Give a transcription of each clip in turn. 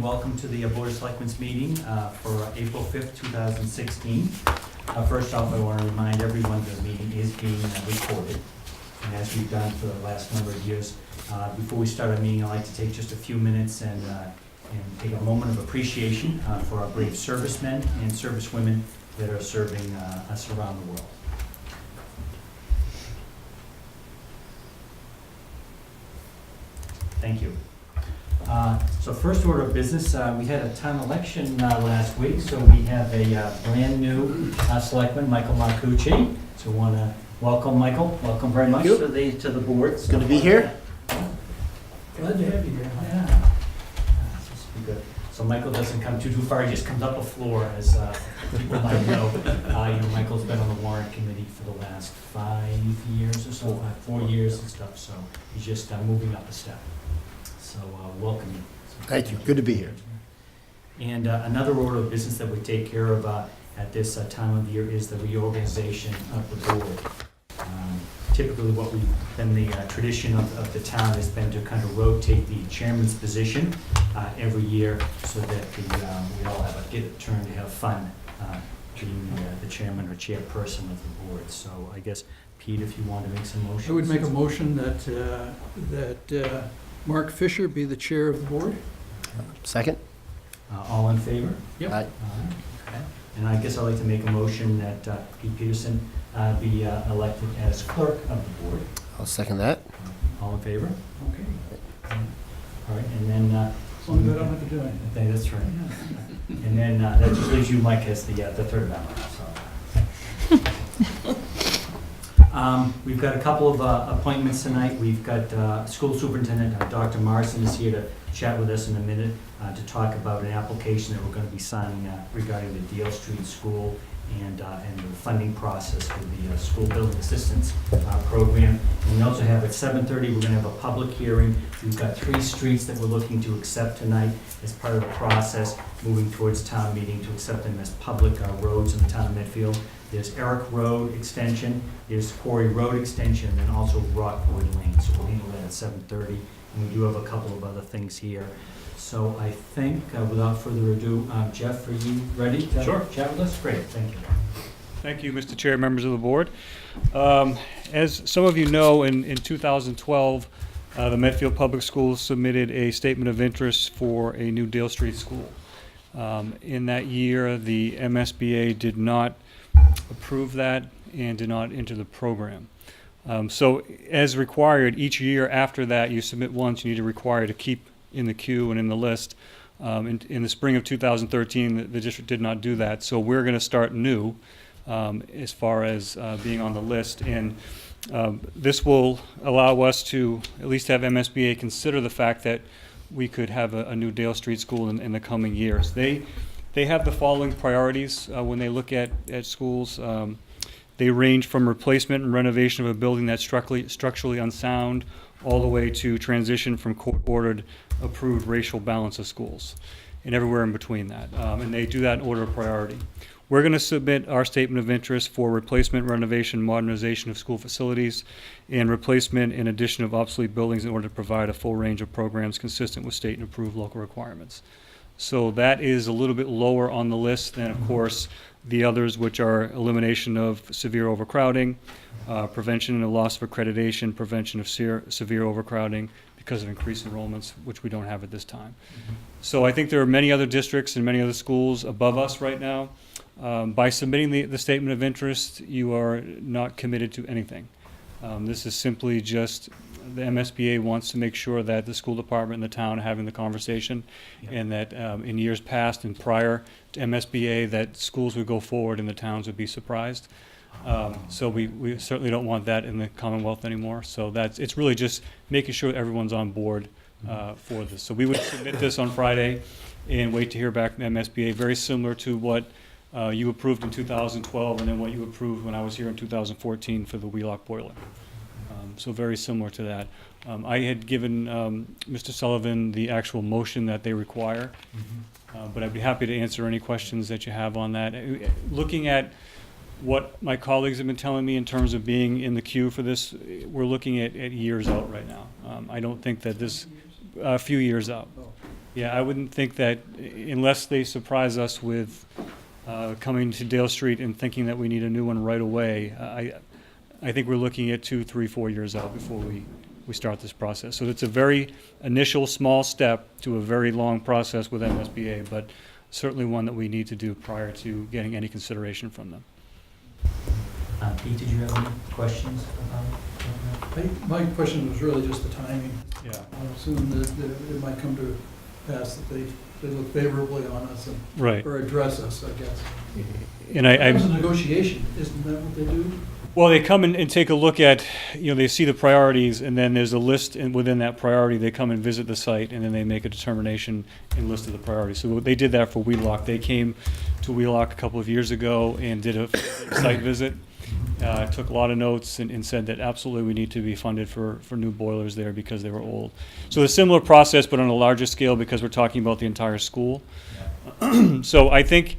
welcome to the Board of Selectmen's meeting for April 5th, 2016. First off, I want to remind everyone that the meeting is being recorded, and as we've done for the last number of years. Before we start our meeting, I'd like to take just a few minutes and take a moment of appreciation for our brave servicemen and servicewomen that are serving us around the world. Thank you. So first order of business, we had a town election last week, so we have a brand new selectman, Michael Marcucci. So we want to welcome Michael. Welcome very much to the board. It's good to be here. Glad to have you here. Yeah. This will be good. So Michael doesn't come too far, he just comes up a floor, as people might know. Michael's been on the warrant committee for the last 5 years or so, 4 years and stuff, so he's just moving up a step. So welcome you. Thank you. Good to be here. And another order of business that we take care of at this time of year is the reorganization of the board. Typically what we've been the tradition of the town has been to kind of rotate the chairman's position every year so that we all get a turn to have fun being the chairman or chairperson of the board. So I guess, Pete, if you want to make some motions. I would make a motion that Mark Fisher be the chair of the board. Second? All in favor? Yep. Aye. Okay. And I guess I'd like to make a motion that Pete Peterson be elected as clerk of the board. I'll second that. All in favor? Okay. All right, and then... As long as I don't have to do anything. I think that's right. And then that just leaves you, Mike, as the third member. So. We've got a couple of appointments tonight. We've got school superintendent, Dr. Marsden is here to chat with us in a minute to talk about an application that we're going to be signing regarding the Dale Street School and the funding process for the school building assistance program. And we also have at 7:30, we're going to have a public hearing. We've got 3 streets that we're looking to accept tonight as part of the process, moving towards town meeting to accept them as public roads in the town of Medfield. There's Erik Rd Extension, there's Quarry Rd Extension, and then also Rockwood Ln. So we'll handle that at 7:30. And we do have a couple of other things here. So I think, without further ado, Jeff, are you ready to chat with us? Great, thank you. Thank you, Mr. Chair, members of the board. As some of you know, in 2012, the Medfield Public Schools submitted a statement of interest for a new Dale Street school. In that year, the MSBA did not approve that and did not enter the program. So as required, each year after that, you submit once, you need to require to keep in the queue and in the list. In the spring of 2013, the district did not do that, so we're going to start new as far as being on the list, and this will allow us to at least have MSBA consider the fact that we could have a new Dale Street school in the coming years. They have the following priorities when they look at schools. They range from replacement and renovation of a building that's structurally unsound all the way to transition from court-ordered approved racial balance of schools and everywhere in between that. And they do that in order of priority. We're going to submit our statement of interest for replacement, renovation, modernization of school facilities, and replacement and addition of obsolete buildings in order to provide a full range of programs consistent with state and approved local requirements. So that is a little bit lower on the list than, of course, the others, which are elimination of severe overcrowding, prevention of loss of accreditation, prevention of severe overcrowding because of increased enrollments, which we don't have at this time. So I think there are many other districts and many other schools above us right now. By submitting the statement of interest, you are not committed to anything. This is simply just the MSBA wants to make sure that the school department and the town are having the conversation, and that in years past and prior to MSBA that schools would go forward and the towns would be surprised. So we certainly don't want that in the Commonwealth anymore. So it's really just making sure everyone's on board for this. So we would submit this on Friday and wait to hear back from MSBA, very similar to what you approved in 2012 and then what you approved when I was here in 2014 for the Wheelock boiler. So very similar to that. I had given Mr. Sullivan the actual motion that they require, but I'd be happy to answer any questions that you have on that. Looking at what my colleagues have been telling me in terms of being in the queue for this, we're looking at years out right now. I don't think that this, a few years out. Yeah, I wouldn't think that unless they surprise us with coming to Dale Street and thinking that we need a new one right away, I think we're looking at 2, 3, 4 years out before we start this process. So it's a very initial small step to a very long process with MSBA, but certainly one that we need to do prior to getting any consideration from them. Pete, did you have any questions about that? My question was really just the timing. Yeah. I assume that it might come to pass that they look favorably on us and, Right. or address us, I guess. And It was a negotiation, isn't that what they do? well, they come in and take a look at, they see the priorities, and then there's a list, and within that priority, they come and visit the site, and then they make a determination and list of the priorities. So they did that for Wheelock. They came to Wheelock a couple of years ago and did a site visit, took a lot of notes, and said that absolutely we need to be funded for new boilers there because they were old. So a similar process, but on a larger scale because we're talking about the entire school. So I think,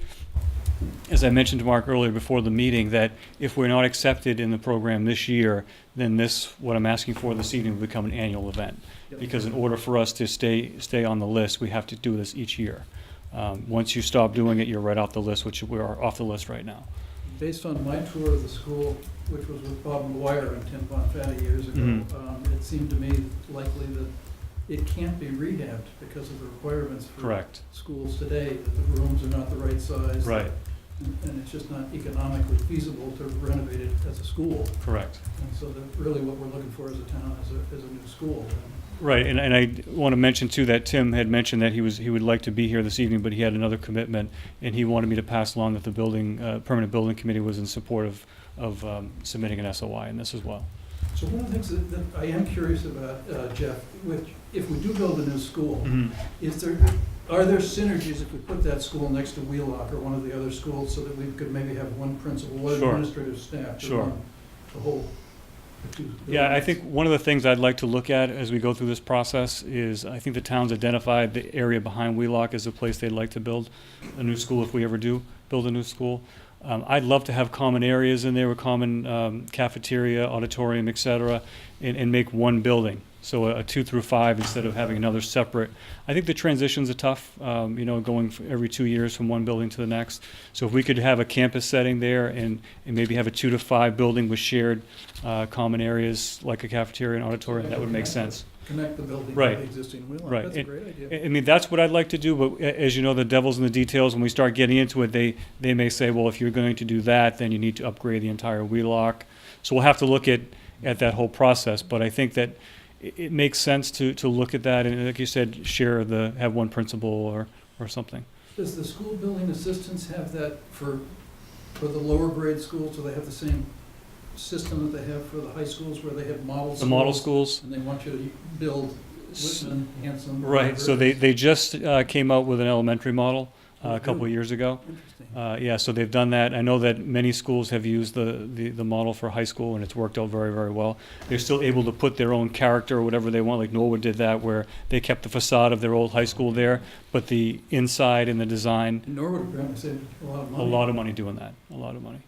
as I mentioned to Mark earlier before the meeting, that if we're not accepted in the program this year, then what I'm asking for this evening will become an annual event. Because in order for us to stay on the list, we have to do this each year. Once you stop doing it, you're right off the list, which we are off the list right now. Based on my tour of the school, which was with Bob McGuire and Tim Bonfatti years ago, Mhm. it seemed to me likely that it can't be rehabbed because of the requirements for Correct. schools today, that the rooms are not the right size. Right. And it's just not economically feasible to renovate it as a school. Correct. And so really what we're looking for as a town is a new school. Right, and I want to mention too that Tim had mentioned that he would like to be here this evening, but he had another commitment, and he wanted me to pass along that the permanent building committee was in support of submitting an SOI in this as well. So one of the things that I am curious about, Jeff, if we do build a new school, are there synergies if we put that school next to Wheelock or one of the other schools so that we could maybe have one principal or Sure. administrative staff to Sure. run the whole? the two Yeah, I buildings? think one of the things I'd like to look at as we go through this process is I think the town's identified the area behind Wheelock as a place they'd like to build a new school if we ever do build a new school. I'd love to have common areas in there, a common cafeteria, auditorium, et cetera, and make one building. So a 2 through 5 instead of having another separate. I think the transitions are tough, going every 2 years from one building to the next. So if we could have a campus setting there and maybe have a 2 to 5 building with shared common areas like a cafeteria and auditorium, that would make sense. Connect the building to Right. the existing Wheelock. Right. That's a great idea. I mean, that's what I'd like to do, but as you know, the devil's in the details. When we start getting into it, they may say, well, if you're going to do that, then you need to upgrade the entire Wheelock. So we'll have to look at that whole process, but I think that it makes sense to look at that, and like you said, have one principal or something. Does the school building assistants have that for the lower grade schools? Do they have the same system that they have for the high schools where they have model schools? The model schools? And they want you to build Whitman, Hanson. Right, so they just came out with an elementary model a couple of years ago. Interesting. Yeah, so they've done that. I know that many schools have used the model for high school, and it's worked out very, very well. They're still able to put their own character or whatever they want, like Norwood did that, where they kept the facade of their old high school there, but the inside and the design, And Norwood apparently saved a lot of a money. lot of money doing that, a lot of money.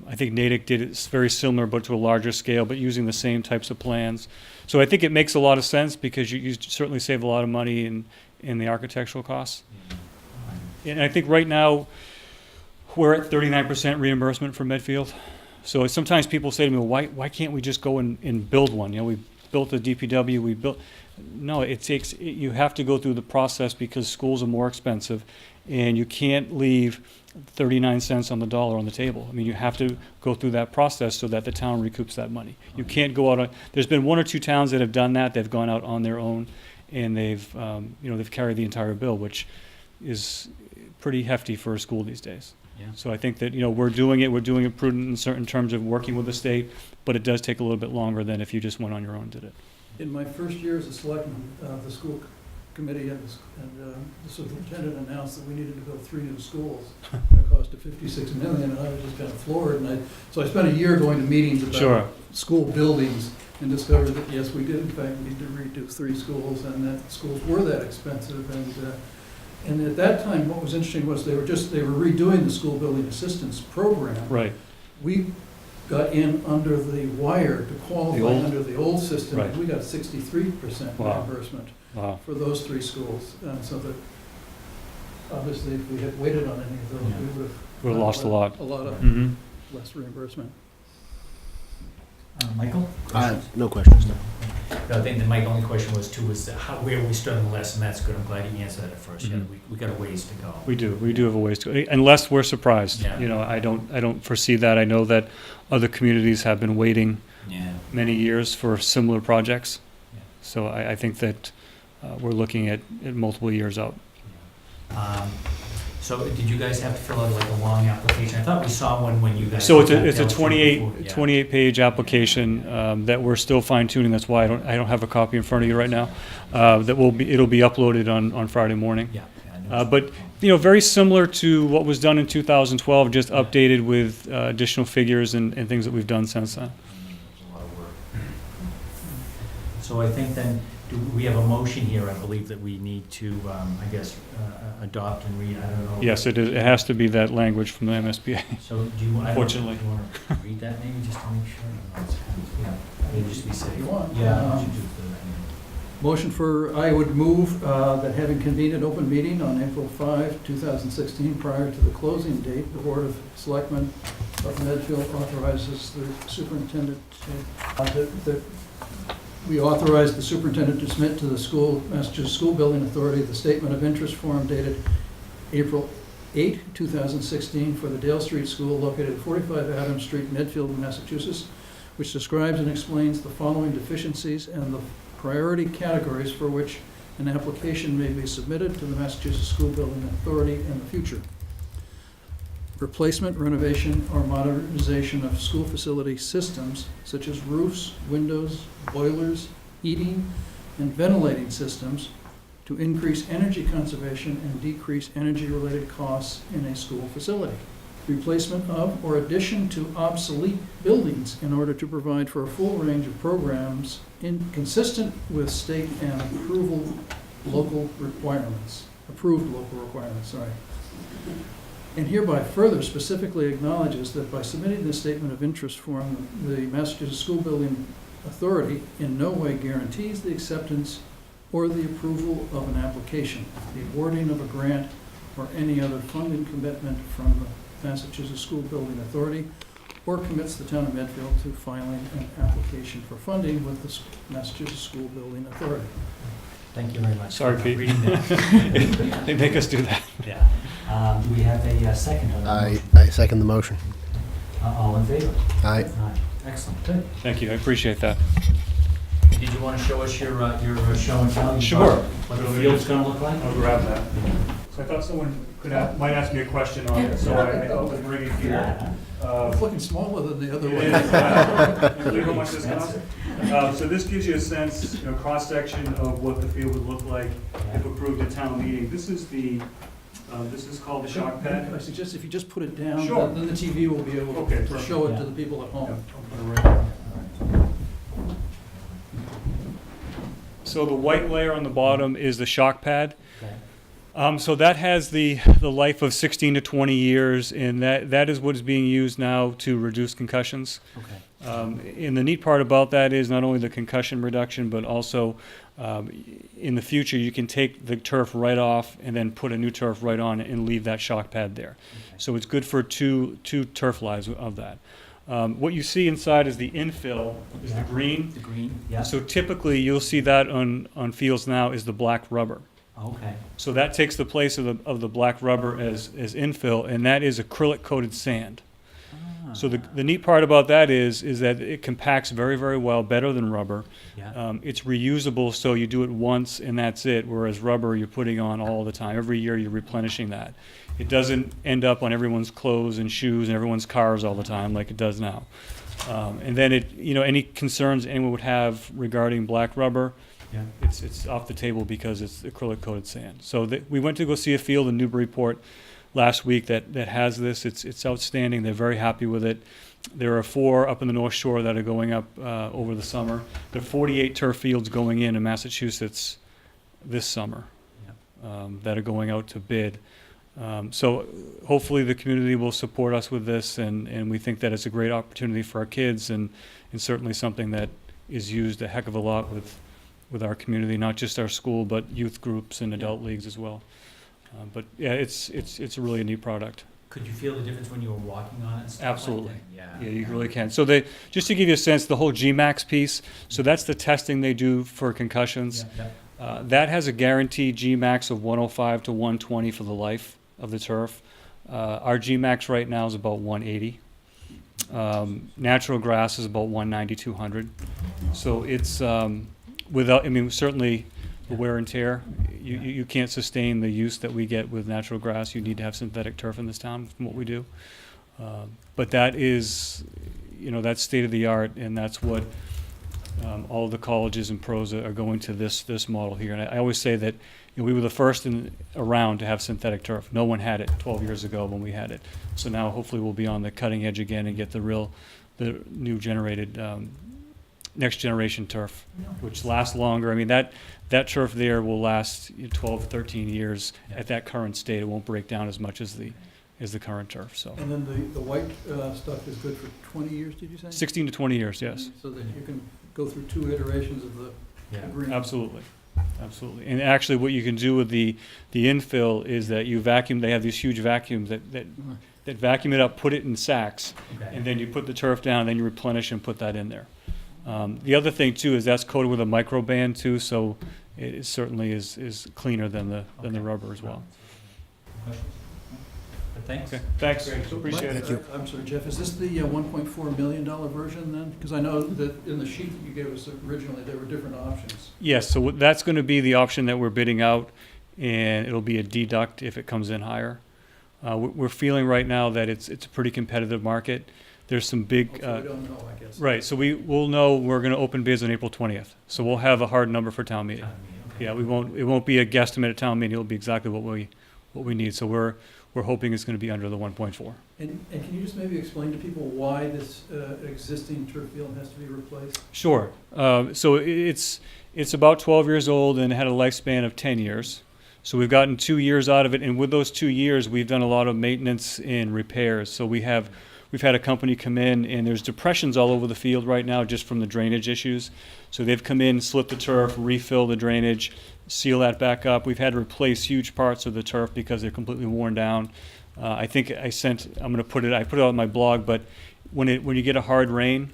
I think Natick did it very similar, but to a larger scale, but using the same types of plans. So I think it makes a lot of sense because you certainly save a lot of money in the architectural costs. And I think right now, we're at 39% reimbursement for Medfield. So sometimes people say to me, well, why can't we just go and build one? We built a DPW, no, you have to go through the process because schools are more expensive, and you can't leave 39 cents on the dollar on the table. I mean, you have to go through that process so that the town recoups that money. You can't go out there's been 1 or 2 towns that have done that. They've gone out on their own, and they've carried the entire bill, which is pretty hefty for a school these days. Yeah. So I think that, we're doing it prudent in certain terms of working with the state, but it does take a little bit longer than if you just went on your own and did it. In my first year as a selectman, the school committee and the superintendent announced that we needed to build 3 new schools at a cost of $56 million, and I was just kind of floored. So I spent a year going to meetings about Sure. school buildings and discovered that, yes, we did in fact need to redo 3 schools, and that schools were that expensive. And at that time, what was interesting was they were redoing the school building assistance program. Right. We got in under the wire to qualify The old- under the old system. Right. We got 63% Wow. reimbursement Wow. for those 3 schools. And so that, obviously, if we had waited on any of those, Yeah. we would have. We lost a lot. A lot of Mm-hmm. less reimbursement. Michael? No questions, no. No, I think that my only question was too, was how, where we stood on the list, and that's good, I'm glad you answered that at first, yeah, Mhm. we got a ways to go. We do have a ways to go, unless we're surprised. Yeah. You know, I don't foresee that. I know that other communities have been waiting Yeah. many years for similar projects. Yeah. So I think that we're looking at multiple years out. So did you guys have to fill out like a long application? I thought we saw one when you guys. So it's got a dealt through 28, before, yeah. 28-page application that we're still fine tuning. That's why I don't have a copy in front of you right now. It'll be uploaded on Friday morning. Yeah. I know. But, you know, very similar to what was done in 2012, just updated with additional figures and things that we've done since then. A lot of work. So I think then, do we have a motion here, I believe, that we need to, I guess, adopt and read, I don't know. Yes, it is. It has to be that language from the MSBA. So do you, I don't know, Unfortunately. do you want to read that maybe, just to make sure? No, it's kind of- Yeah, maybe just be safe. If you want. Yeah, I should do that. Motion for, I would move that having convened an open meeting on April 5, 2016, prior to the closing date, the Board of Selectmen of Medfield authorizes the superintendent, we authorize the superintendent to submit to the Massachusetts School Building Authority the statement of interest form dated April 8, 2016 for the Dale Street School located at 45 Adams Street, Medfield, Massachusetts, which describes and explains the following deficiencies and the priority categories for which an application may be submitted to the Massachusetts School Building Authority in the future. Replacement, renovation, or modernization of school facility systems such as roofs, windows, boilers, heating, and ventilating systems to increase energy conservation and decrease energy-related costs in a school facility. Replacement of or addition to obsolete buildings in order to provide for a full range of programs consistent with state and approved local requirements, And hereby further specifically acknowledges that by submitting this statement of interest form, the Massachusetts School Building Authority in no way guarantees the acceptance or the approval of an application, the awarding of a grant, or any other funding commitment from the Massachusetts School Building Authority, or commits the town of Medfield to filing an application for funding with the Massachusetts School Building Authority. Thank you very much. Sorry, for Pete. reading that. They make us do that. Yeah. Do we have a second on that? motion? I second the motion. All in favor? Aye. Excellent, good. Thank you. I appreciate that. Did you want to show us your show and tell? Sure. What the field's gonna look like? I'll grab that. So I thought someone might ask me a question on it, so I thought we'd bring it here. Yeah. It's looking smaller than the other It one. is. Can you believe how much this costs? So this gives you a sense, cross-section of what the field would look like if approved at town meeting. This is called the shock pad. I suggest if you just put it down, Sure. then the TV will be able Okay, to perfect. show it Yeah. to the people at home. So the white layer on the bottom is the shock pad. Okay. So that has the life of 16 to 20 years, and that is what is being used now to reduce concussions. Okay. And the neat part about that is not only the concussion reduction, but also in the future you can take the turf right off and then put a new turf right on and leave that shock pad there. Okay. So it's good for two turf lives of that. What you see inside is the infill, is the green. The green, yeah. So typically you'll see that on fields now is the black rubber. Okay. So that takes the place of the black rubber as infill, and that is acrylic coated sand. So the neat part about that is that it compacts very, very well, better than rubber. Yeah. It's reusable, so you do it once and that's it, whereas rubber you're putting on all the time. Every year you're replenishing that. It doesn't end up on everyone's clothes and shoes and everyone's cars all the time like it does now. And then any concerns anyone would have regarding black rubber, Yeah. it's off the table because it's acrylic coated sand. So we went to go see a field in Newburyport last week that has this. It's outstanding. They're very happy with it. There are 4 up in the North Shore that are going up over the summer. There are 48 turf fields going in Massachusetts this summer that are going out to bid. So hopefully the community will support us with this, and we think that it's a great opportunity for our kids, and certainly something that is used a heck of a lot with our community, not just our school, but youth groups and adult leagues as well. But yeah, it's really a neat product. Could you feel the difference when you were walking on it and stuff like Absolutely. that? Yeah, you really can. So just to give you a sense, the whole GMAX piece, so that's the testing they do for concussions. Yeah. That has a guaranteed GMAX of 105 to 120 for the life of the turf. Our GMAX right now is about 180. Natural grass is about 190, 200. So it's without, I mean, certainly the wear and tear, you can't sustain the use that we get with natural grass. You need to have synthetic turf in this town from what we do. But that is, that's state of the art, and that's what all of the colleges and pros are going to this model here. And I always say that we were the first around to have synthetic turf. No one had it 12 years ago when we had it. So now hopefully we'll be on the cutting edge again and get the new generated next generation turf, which lasts longer. I mean, that turf there will last 12, 13 years at that current state. It won't break down as much as the current turf. So. And then the white stuff is good for 20 years, did you say? 16 to 20 years, yes. So that you can go through 2 iterations of the agreement. Absolutely. Absolutely. And actually what you can do with the infill is that you vacuum, they have these huge vacuums that vacuum it up, put it in sacks, and then you put the turf down, then you replenish and put that in there. The other thing too is that's coated with a microband too, so it certainly is cleaner than the rubber as well. Thanks. Okay, thanks. So Appreciate Mike, it. I'm sorry, Jeff, is this the $1.4 million version then? Because I know that in the sheet that you gave us originally, there were different options. Yes, so that's going to be the option that we're bidding out, and it'll be a deduct if it comes in higher. We're feeling right now that it's a pretty competitive market. There's some big... Hopefully we don't know, I guess. Right, so we'll know we're going to open bids on April 20th. So we'll have a hard number for town meeting. Okay. Yeah, it won't be a guesstimate at town meeting. It'll be exactly what we need. So we're hoping it's going to be under the 1.4. And can you just maybe explain to people why this existing turf field has to be replaced? Sure. So it's about 12 years old and had a lifespan of 10 years. So we've gotten 2 years out of it, and with those 2 years, we've done a lot of maintenance and repairs. So we've had a company come in, and there's depressions all over the field right now just from the drainage issues. So they've come in, slip the turf, refill the drainage, seal that back up. We've had to replace huge parts of the turf because they're completely worn down. I think I put it out on my blog, but when you get a hard rain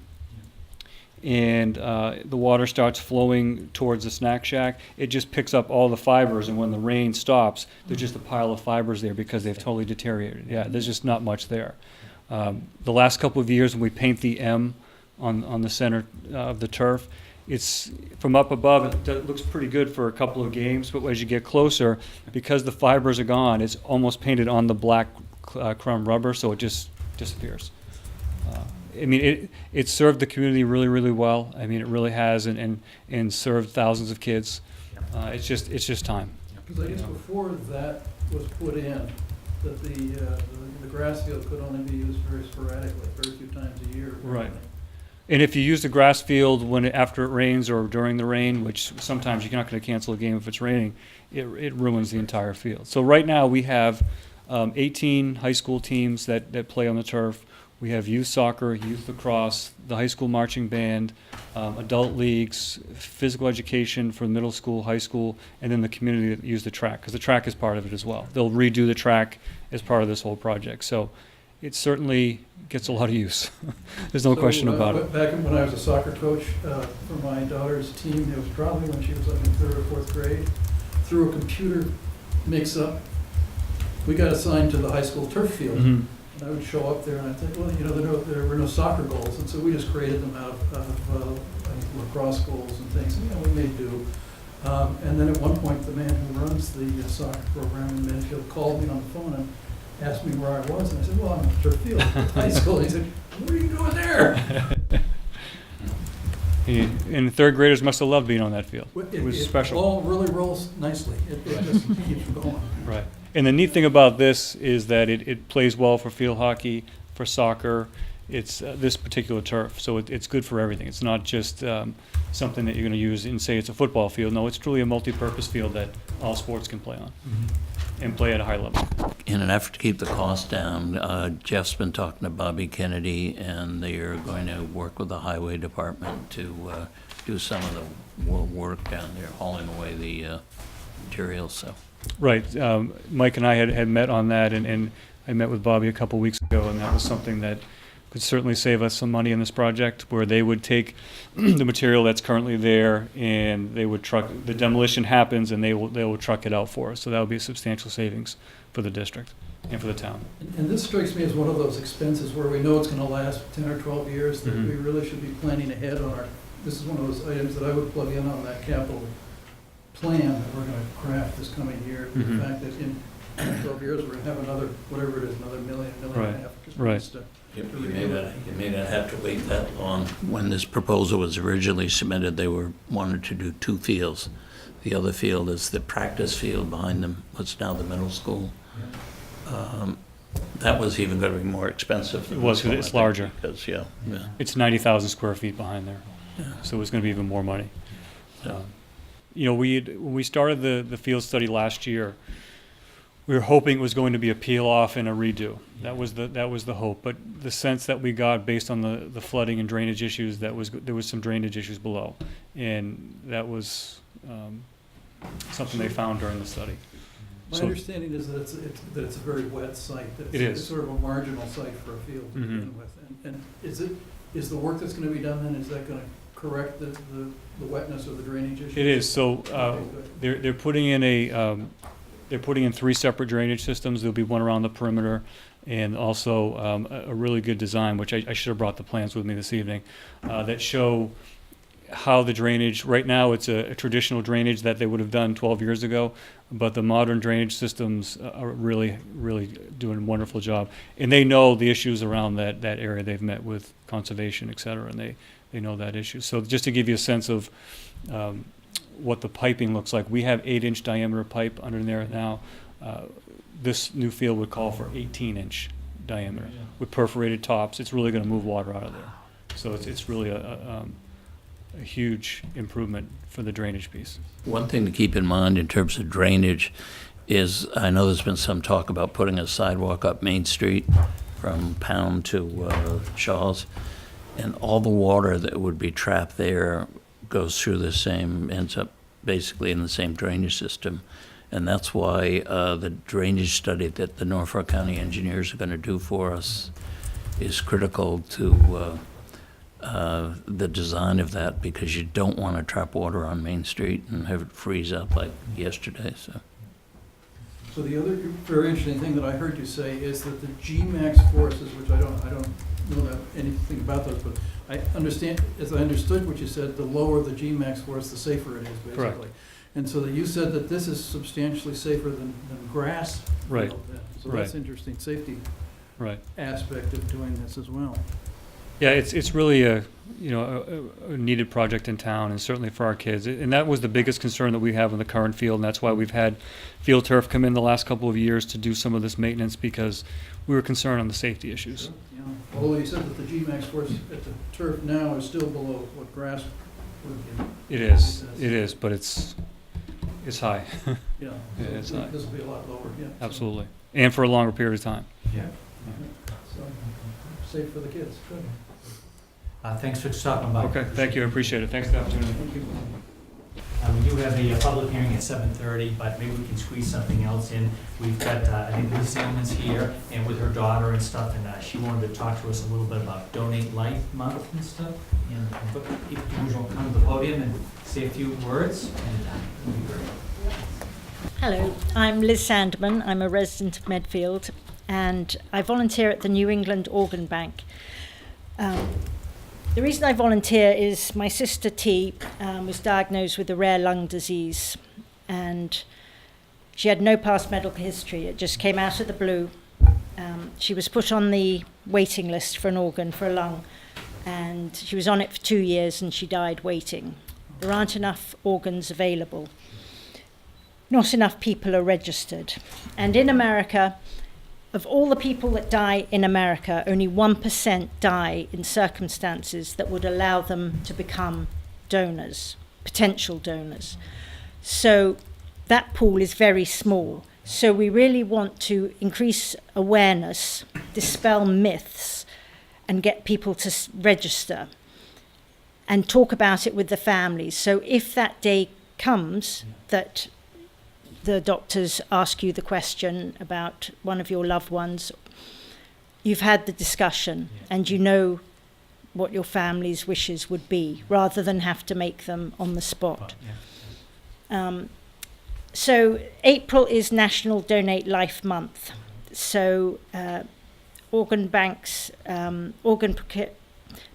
and the water starts flowing towards the snack shack, it just picks up all the fibers, and when the rain stops, there's just a pile of fibers there because they've totally deteriorated. Yeah, there's just not much there. The last couple of years when we paint the M on the center of the turf, it's from up above, it looks pretty good for a couple of games, but as you get closer, because the fibers are gone, it's almost painted on the black crumb rubber, so it just disappears. I mean, it served the community really, really well. I mean, it really has, and served thousands of kids. It's just time. Because I guess before that was put in, that the grass field could only be used very sporadically, very few times a year. Right. And if you use the grass field after it rains or during the rain, which sometimes you're not going to cancel a game if it's raining, it ruins the entire field. So right now we have 18 high school teams that play on the turf. We have youth soccer, youth lacrosse, the high school marching band, adult leagues, physical education for middle school, high school, and then the community that use the track, because the track is part of it as well. They'll redo the track as part of this whole project. So it certainly gets a lot of use. There's no question about it. Back when I was a soccer coach for my daughter's team, it was probably when she was like in 3rd or 4th grade, through a computer mix-up, we got assigned to the high school turf field. Mm-hmm. And I would show up there and I'd think, well, there were no soccer goals. And so we just created them out of lacrosse goals and things. And, we made do. And then at one point, the man who runs the soccer program in Medfield called me on the phone and asked me where I was. And I said, well, I'm at turf field at high school. He said, what are you doing there? And 3rd graders must have loved being on that field. It was special. It all really rolls nicely. It just keeps going. Right. And the neat thing about this is that it plays well for field hockey, for soccer. It's this particular turf, so it's good for everything. It's not just something that you're going to use and say it's a football field. No, it's truly a multi-purpose field that all sports can play on. Mm-hmm. and play at a high level. In an effort to keep the cost down, Jeff's been talking to Bobby Kennedy, and they are going to work with the highway department to do some of the work down there, hauling away the materials, so. Right. Mike and I had met on that, and I met with Bobby a couple weeks ago, and that was something that could certainly save us some money in this project, where they would take the material that's currently there, and they would truck, the demolition happens, and they will truck it out for us. So that would be a substantial savings for the district and for the town. And this strikes me as one of those expenses where we know it's gonna last 10 or 12 years, that we really should be planning ahead on our, this is one of those items that I would plug in on that capital plan that we're gonna craft this coming year. The fact that in 12 years, we're gonna have another, whatever it is, another million and a half. just Right. to- You may not have to wait that long. When this proposal was originally submitted, they wanted to do 2 fields. The other field is the practice field behind them, what's now the middle school. That was even going to be more expensive. It was, 'cause it's larger. Because, yeah. It's 90,000 square feet behind there, so it's going to be even more money. You know, when we started the field study last year, we were hoping it was going to be a peel off and a redo. That was the hope. But the sense that we got based on the flooding and drainage issues, there was some drainage issues below, and that was something they found during the study. My So- understanding is that it's a very wet site. That It is. It's sort of a marginal site for a field to begin with. And is the work that's gonna be done then, is that gonna correct the wetness or the drainage issues? It is. So Okay, good. they're putting in they're putting in 3 separate drainage systems. There'll be one around the perimeter, and also a really good design, which I should have brought the plans with me this evening, that show how the drainage, right now it's a traditional drainage that they would have done 12 years ago, but the modern drainage systems are really, really doing a wonderful job. And they know the issues around that area. They've met with conservation, et cetera, and they know that issue. So just to give you a sense of what the piping looks like, we have 8-inch diameter pipe under there now. This new field would call for 18-inch diameter with perforated tops. It's really going to move water out of there. So it's really a huge improvement for the drainage piece. One thing to keep in mind in terms of drainage is, I know there's been some talk about putting a sidewalk up Main Street from Pound to Shaw's, and all the water that would be trapped there goes through the same, ends up basically in the same drainage system. And that's why the drainage study that the Norfolk County engineers are going to do for us is critical to the design of that, because you don't want to trap water on Main Street and have it freeze up like yesterday, so. So the other very interesting thing that I heard you say is that the G-max forces, which I don't know anything about those, but I understand, as I understood what you said, the lower the G-max force, the safer it is, basically. Correct. And so that you said that this is substantially safer than grass. Right. field then. So Right. that's interesting safety Right. aspect of doing this as well. Yeah, it's really a needed project in town, and certainly for our kids. And that was the biggest concern that we have in the current field, and that's why we've had Field Turf come in the last couple of years to do some of this maintenance, because we were concerned on the safety issues. Yeah. Although you said that the G-max force at the turf now is still below what grass would be. It is, but it's high, Yeah. Yeah, it's So high. this will be a lot lower, yeah. So- absolutely, and for a longer period of time. Yeah. So, safe for the kids, good. Thanks for stopping by. Okay, thank you, I appreciate it, thanks for the opportunity. Thank you. We do have the public hearing at 7:30, but maybe we can squeeze something else in. We've got, I think Lisa Inman's here, and with her daughter and stuff, and she wanted to talk to us a little bit about Donate Life Month and stuff. And but if you will come to the podium and say a few words, and it would be great. Hello, I'm Liz Sandeman. I'm a resident of Medfield, and I volunteer at the New England Organ Bank. The reason I volunteer is my sister T was diagnosed with a rare lung disease, and she had no past medical history. It just came out of the blue. She was put on the waiting list for an organ, for a lung, and she was on it for 2 years, and she died waiting. There aren't enough organs available. Not enough people are registered. And in America, of all the people that die in America, only 1% die in circumstances that would allow them to become donors, potential donors. So that pool is very small. So we really want to increase awareness, dispel myths, and get people to register and talk about it with the families. So if that day comes that the doctors ask you the question about one of your loved ones, you've had the discussion and you know what your family's wishes would be, rather than have to make them on the spot. So April is National Donate Life Month. So organ banks,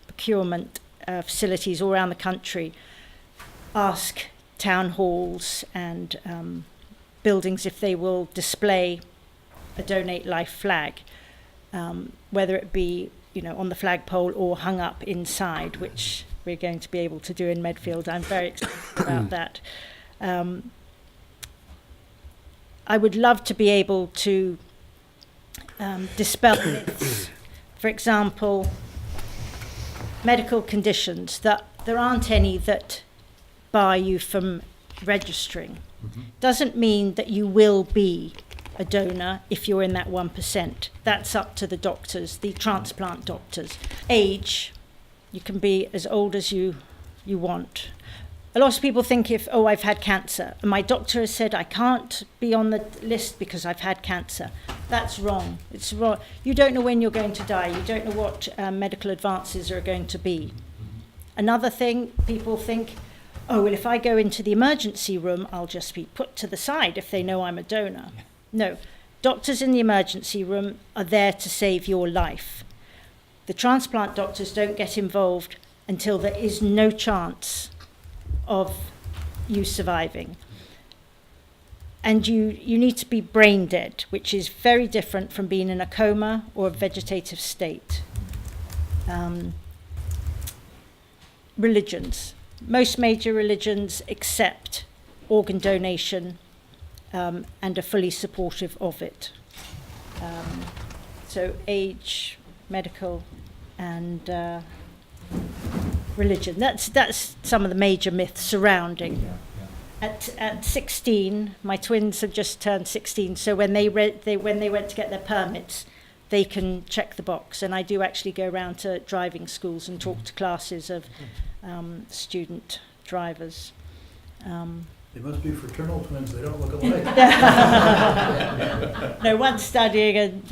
procurement facilities all around the country ask town halls and buildings if they will display a Donate Life flag, whether it be on the flagpole or hung up inside, which we're going to be able to do in Medfield. I'm very excited about that. I would love to be able to dispel myths. For example, medical conditions, that there aren't any that bar you from registering. Doesn't mean that you will be a donor if you're in that 1%. That's up to the doctors, the transplant doctors. Age, you can be as old as you want. A lot of people think I've had cancer, and my doctor has said I can't be on the list because I've had cancer. That's wrong. It's wrong. You don't know when you're going to die. You don't know what medical advances are going to be. Another thing, people think, well, if I go into the emergency room, I'll just be put to the side if they know I'm a donor. No, doctors in the emergency room are there to save your life. The transplant doctors don't get involved until there is no chance of you surviving. And you need to be brain dead, which is very different from being in a coma or a vegetative state. Religions. Most major religions accept organ donation and are fully supportive of it. So age, medical, and religion. That's some of the major myths surrounding. At 16, my twins have just turned 16, so when they went to get their permits, they can check the box. And I do actually go around to driving schools and talk to classes of student drivers. They must be fraternal twins, they don't look alike. No, one's studying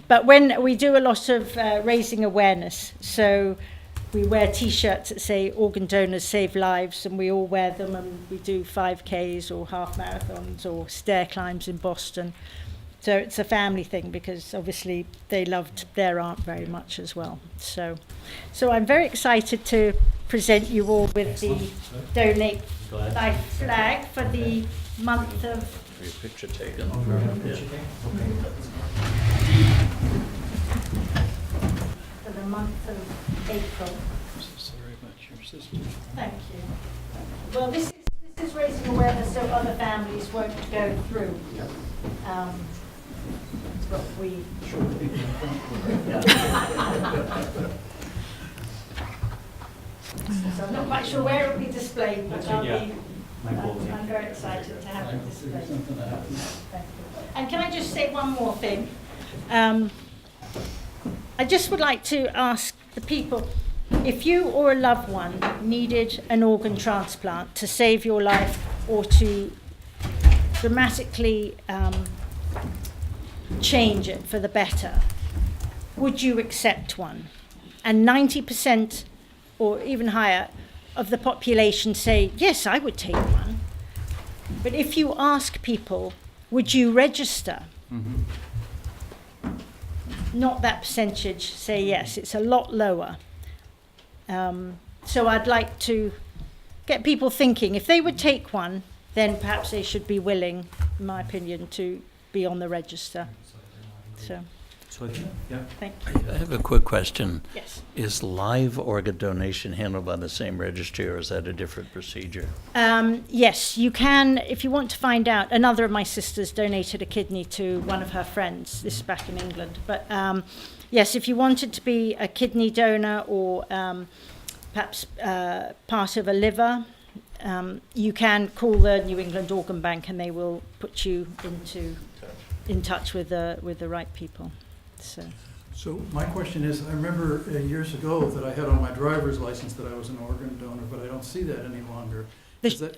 but when we do a lot of raising awareness, so we wear T-shirts that say organ donors save lives, and we all wear them, and we do 5Ks or half marathons or stair climbs in Boston. So it's a family thing, because obviously they loved their aunt very much as well. So I'm very excited to present you all with the Donate Life flag for the month of... Your picture taken. For the month of April. I'm so sorry about your sister. Thank you. Well, this is raising awareness so other families won't go through what we... So I'm not quite sure where it will be displayed, but I'm very excited to have it displayed. Thank you. And can I just say one more thing? I just would like to ask the people, if you or a loved one needed an organ transplant to save your life or to dramatically change it for the better, would you accept one? And 90% or even higher of the population say, yes, I would take one. But if you ask people, would you register? Not that percentage say yes, it's a lot lower. So I'd like to get people thinking, if they would take one, then perhaps they should be willing, in my opinion, to be on the register. So, thank you. I have a quick question. Yes. Is live organ donation handled by the same registry, or is that a different procedure? Yes, you can, if you want to find out. Another of my sisters donated a kidney to one of her friends. This is back in England. But yes, if you wanted to be a kidney donor or perhaps part of a liver, you can call the New England Organ Bank and they will put you in touch with the right people. So my question is, I remember years ago that I had on my driver's license that I was an organ donor, but I don't see that any longer. Is that,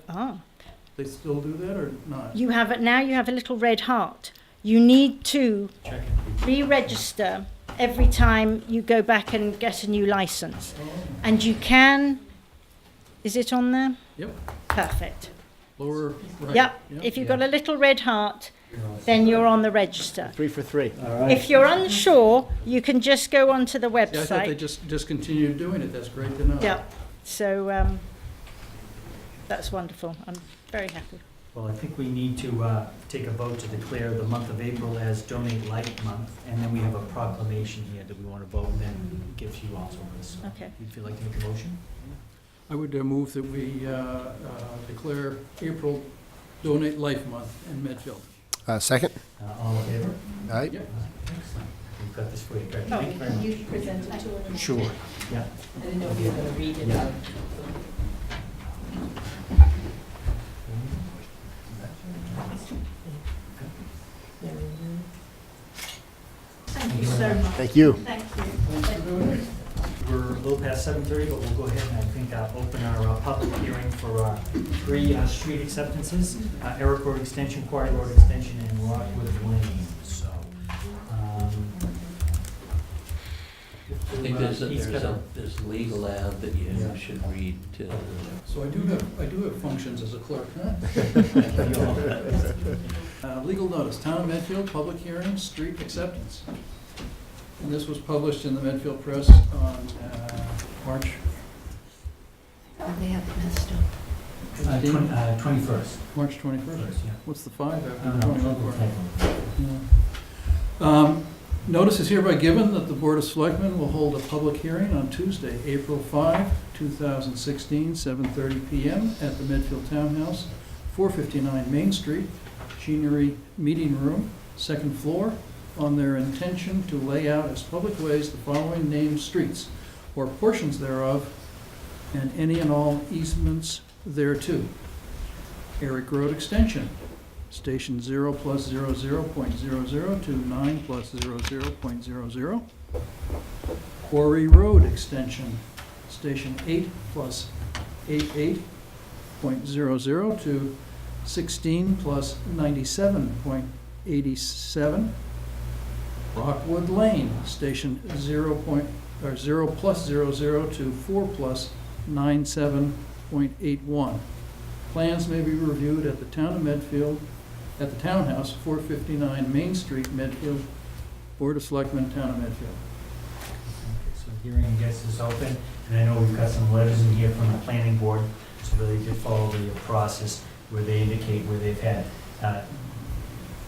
they still do that or not? You have it now. You have a little red heart. You need to Check it. re-register every time you go back and get a new license. And you can, is it on there? Yep, Perfect. lower right. Yep. If you've got a little red heart, then you're on the register. 3 for 3. All right. If you're unsure, you can just go onto the Yeah, I thought they website. just discontinued doing it. That's great to know. Yep. So that's wonderful. I'm very happy. Well, I think we need to take a vote to declare the month of April as Donate Light Month, and then we have a proclamation here that we want to vote, and then give to you also. So Okay. if you'd like to make a motion? I would move that we declare April Donate Life Month in Medfield. Second? All in favor? Aye. Yep. Excellent. We've got this for you. Great. Oh, Thank you very much. you present it to them. Sure, yeah. I didn't know if you were going to read it Yeah. out. Thank you so much. Thank you. Thank you. Thanks for doing it. We're a little past 7:30, but we'll go ahead and I think open our public hearing for 3 street acceptances, Erik Rd Extension, Quarry Rd Extension, and Rockwood Ln. So, I think there's he's got a- there's legal ad that you Yeah. should read. So I do have functions as a clerk, huh? Legal notice, Town of Medfield, public hearing, street acceptance. And this was published in the Medfield Press on March Oh, they have it messed up. 21st. March 21st. Yeah. What's the 5 after No, the no, 21st? Yeah. Notice is hereby given that the Board of Selectmen will hold a public hearing on Tuesday, April 5, 2016, 7:30 PM at the Medfield Townhouse, 459 Main Street, Machinery Meeting Room, 2nd floor, on their intention to lay out as public ways the following named streets or portions thereof and any and all easements thereto. Erik Rd Extension, Station 0 plus 00.00 to 9 plus 00.00. Quarry Rd Extension, Station 8 plus 88.00 to 16 plus 97.87. Rockwood Lane, Station 0 plus 00 to 4 plus 97.81. Plans may be reviewed at the Town of Medfield, at the Townhouse, 459 Main Street, Medfield, Board of Selectmen, Town of Medfield. So hearing, I guess, is open, and I know we've got some letters in here from the planning board, so they did follow the process where they indicate where they've had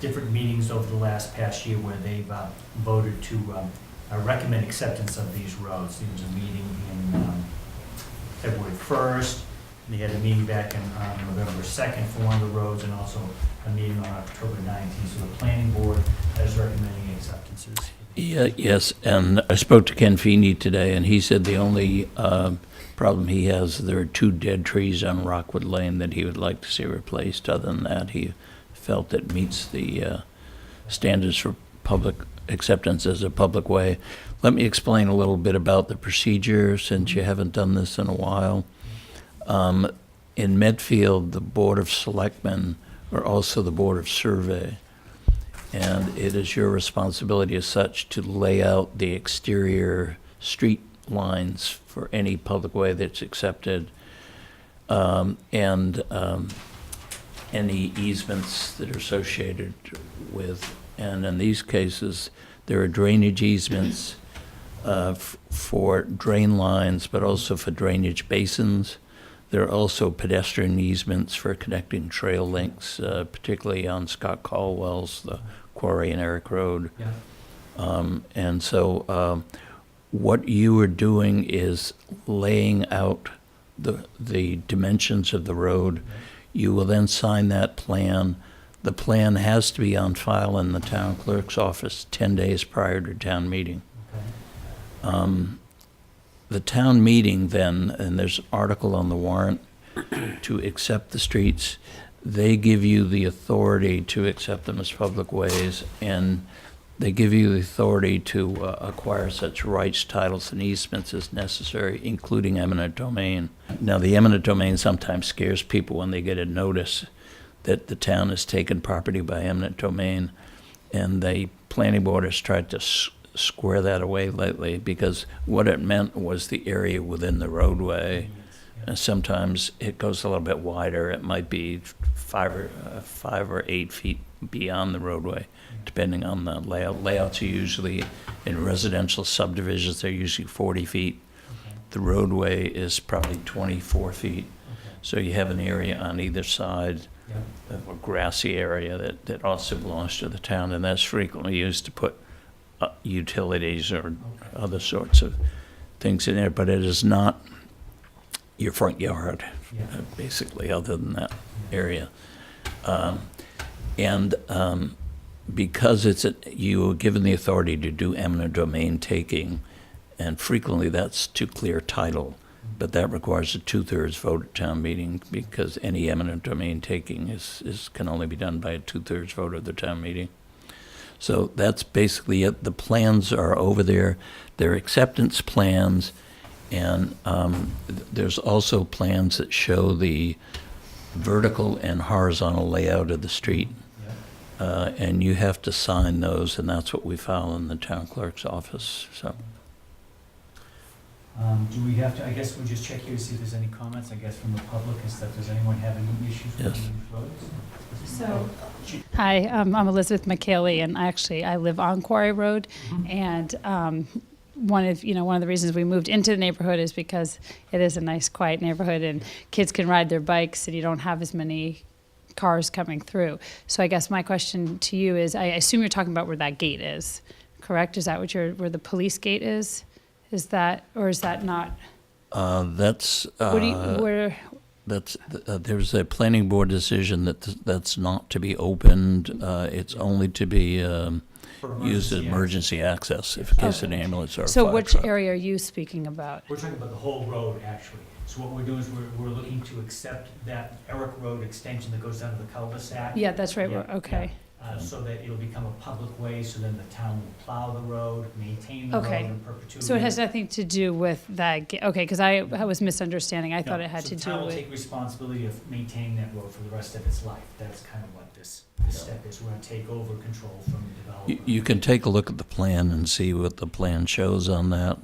different meetings over the past year where they've voted to recommend acceptance of these roads. There was a meeting in February 1st, and they had a meeting back on November 2nd for one of the roads, and also a meeting on October 19th. So the planning board is recommending acceptances. Yeah, yes, and I spoke to Ken Feeney today, and he said the only problem he has, there are 2 dead trees on Rockwood Lane that he would like to see replaced. Other than that, he felt it meets the standards for public acceptance as a public way. Let me explain a little bit about the procedure, since you haven't done this in a while. In Medfield, the Board of Selectmen are also the Board of Survey, and it is your responsibility as such to lay out the exterior street lines for any public way that's accepted, and any easements that are associated with. And in these cases, there are drainage easements for drain lines, but also for drainage basins. There are also pedestrian easements for connecting trail links, particularly on Scott Caldwell's, the Quarry and Erik Road. Yeah. And so what you are doing is laying out the dimensions of the road. You will then sign that plan. The plan has to be on file in the town clerk's office 10 days prior to town meeting. Okay. The town meeting then, and there's an article on the warrant, to accept the streets. They give you the authority to accept them as public ways, and they give you the authority to acquire such rights, titles, and easements as necessary, including eminent domain. Now, the eminent domain sometimes scares people when they get a notice that the town has taken property by eminent domain, and the planning board has tried to square that away lately, because what it meant was the area within the roadway. And sometimes it goes a little bit wider. It might be 5 or 8 feet beyond the roadway, depending on the layout. Layouts are usually, in residential subdivisions, they're usually 40 feet. The roadway is probably 24 feet. So you have an area on either side of a grassy area that also belongs to the town, and that's frequently used to put utilities or other sorts of things in there, but it is not your front yard, basically, other than that area. Because you are given the authority to do eminent domain taking, and frequently that's to clear title, but that requires a 2/3 vote at town meeting, because any eminent domain taking can only be done by a 2/3 vote of the town meeting. So that's basically it. The plans are over there. They're acceptance plans, and there's also plans that show the vertical and horizontal layout of the street. And you have to sign those, and that's what we file in the town clerk's office. So, Do we have to, I guess we'll just check here to see if there's any comments, I guess, from the public and stuff. Does anyone have any issues with Yes. these roads? So, hi, I'm Elizabeth McKaylee, and I live on Quarry Road, and one of the reasons we moved into the neighborhood is because it is a nice, quiet neighborhood, and kids can ride their bikes, and you don't have as many cars coming through. So I guess my question to you is, I assume you're talking about where that gate is, correct? Is that where the police gate is? Is that, or is that not? that's Where? there's a planning board decision that's not to be opened. It's only to be used as emergency access if in case an ambulance or a So fire which truck. area are you speaking about? We're talking about the whole road, actually. So what we're doing is we're looking to accept that Erik Rd Extension that goes down to the cul-de-sac. Yeah, that's right, Yeah, okay. So that it'll become a public way, so then the town will plow the road, maintain the road Okay. in perpetuity. So it has nothing to do with that, okay, because I was misunderstanding. I thought it had to So the do town will with, take responsibility of maintaining that road for the rest of its life. That's kind of what this step is. We're gonna take over control from the developer. You can take a look at the plan and see what the plan shows on that.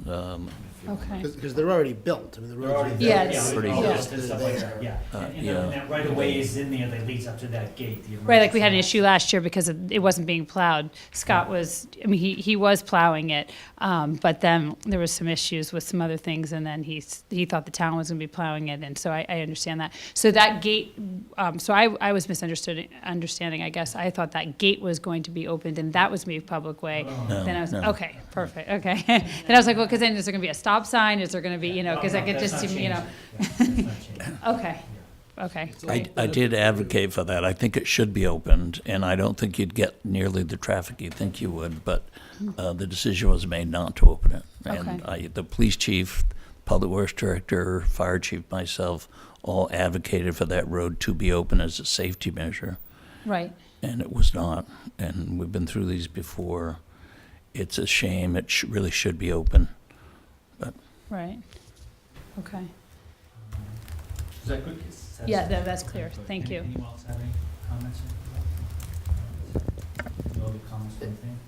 okay. Because they're already built. I mean, the They're roads already are there. Yeah, there. it's- All yeah. built and stuff like that, yeah. And that right of way is in there that leads up to that gate. the Right, like we had an emergency issue last year because it wasn't being plowed. Scott was, he was plowing it, but then there was some issues with some other things, and then he thought the town was gonna be plowing it, and so I understand that. So that gate, so I was understanding, I guess. I thought that gate was going to be opened, and that was gonna be a public way. No, Then I was, no. okay, perfect, okay. Then I was like, well, because then is there gonna be a stop sign? Is there gonna be, because I could That's just, not changing. Yeah, that's not changing. okay, okay. I did advocate for that. I think it should be opened, and I don't think you'd get nearly the traffic you think you would, but the decision was made not to open it. And Okay. the police chief, public works director, fire chief, myself, all advocated for that road to be open as a safety measure, Right, and it was not. And we've been through these before. It's a shame. It really should be open. right, okay. Is that good? Yeah, that's clear. Thank you. Anyone else have any comments? No other comments or anything?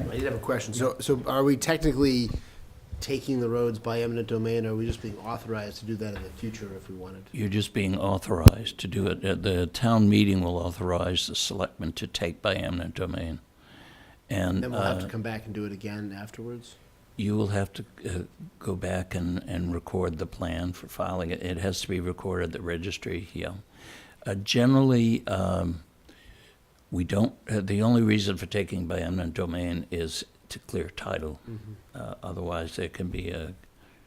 I did have a question. So are we technically taking the roads by eminent domain, or are we just being authorized to do that in the future if we wanted to? You're just being authorized to do it. The town meeting will authorize the selectmen to take by eminent domain. And Then we'll have to come back and do it again afterwards? you will have to go back and record the plan for filing it. It has to be recorded at the registry, yeah. Generally, we don't, the only reason for taking by eminent domain is to clear title. Otherwise, there can be a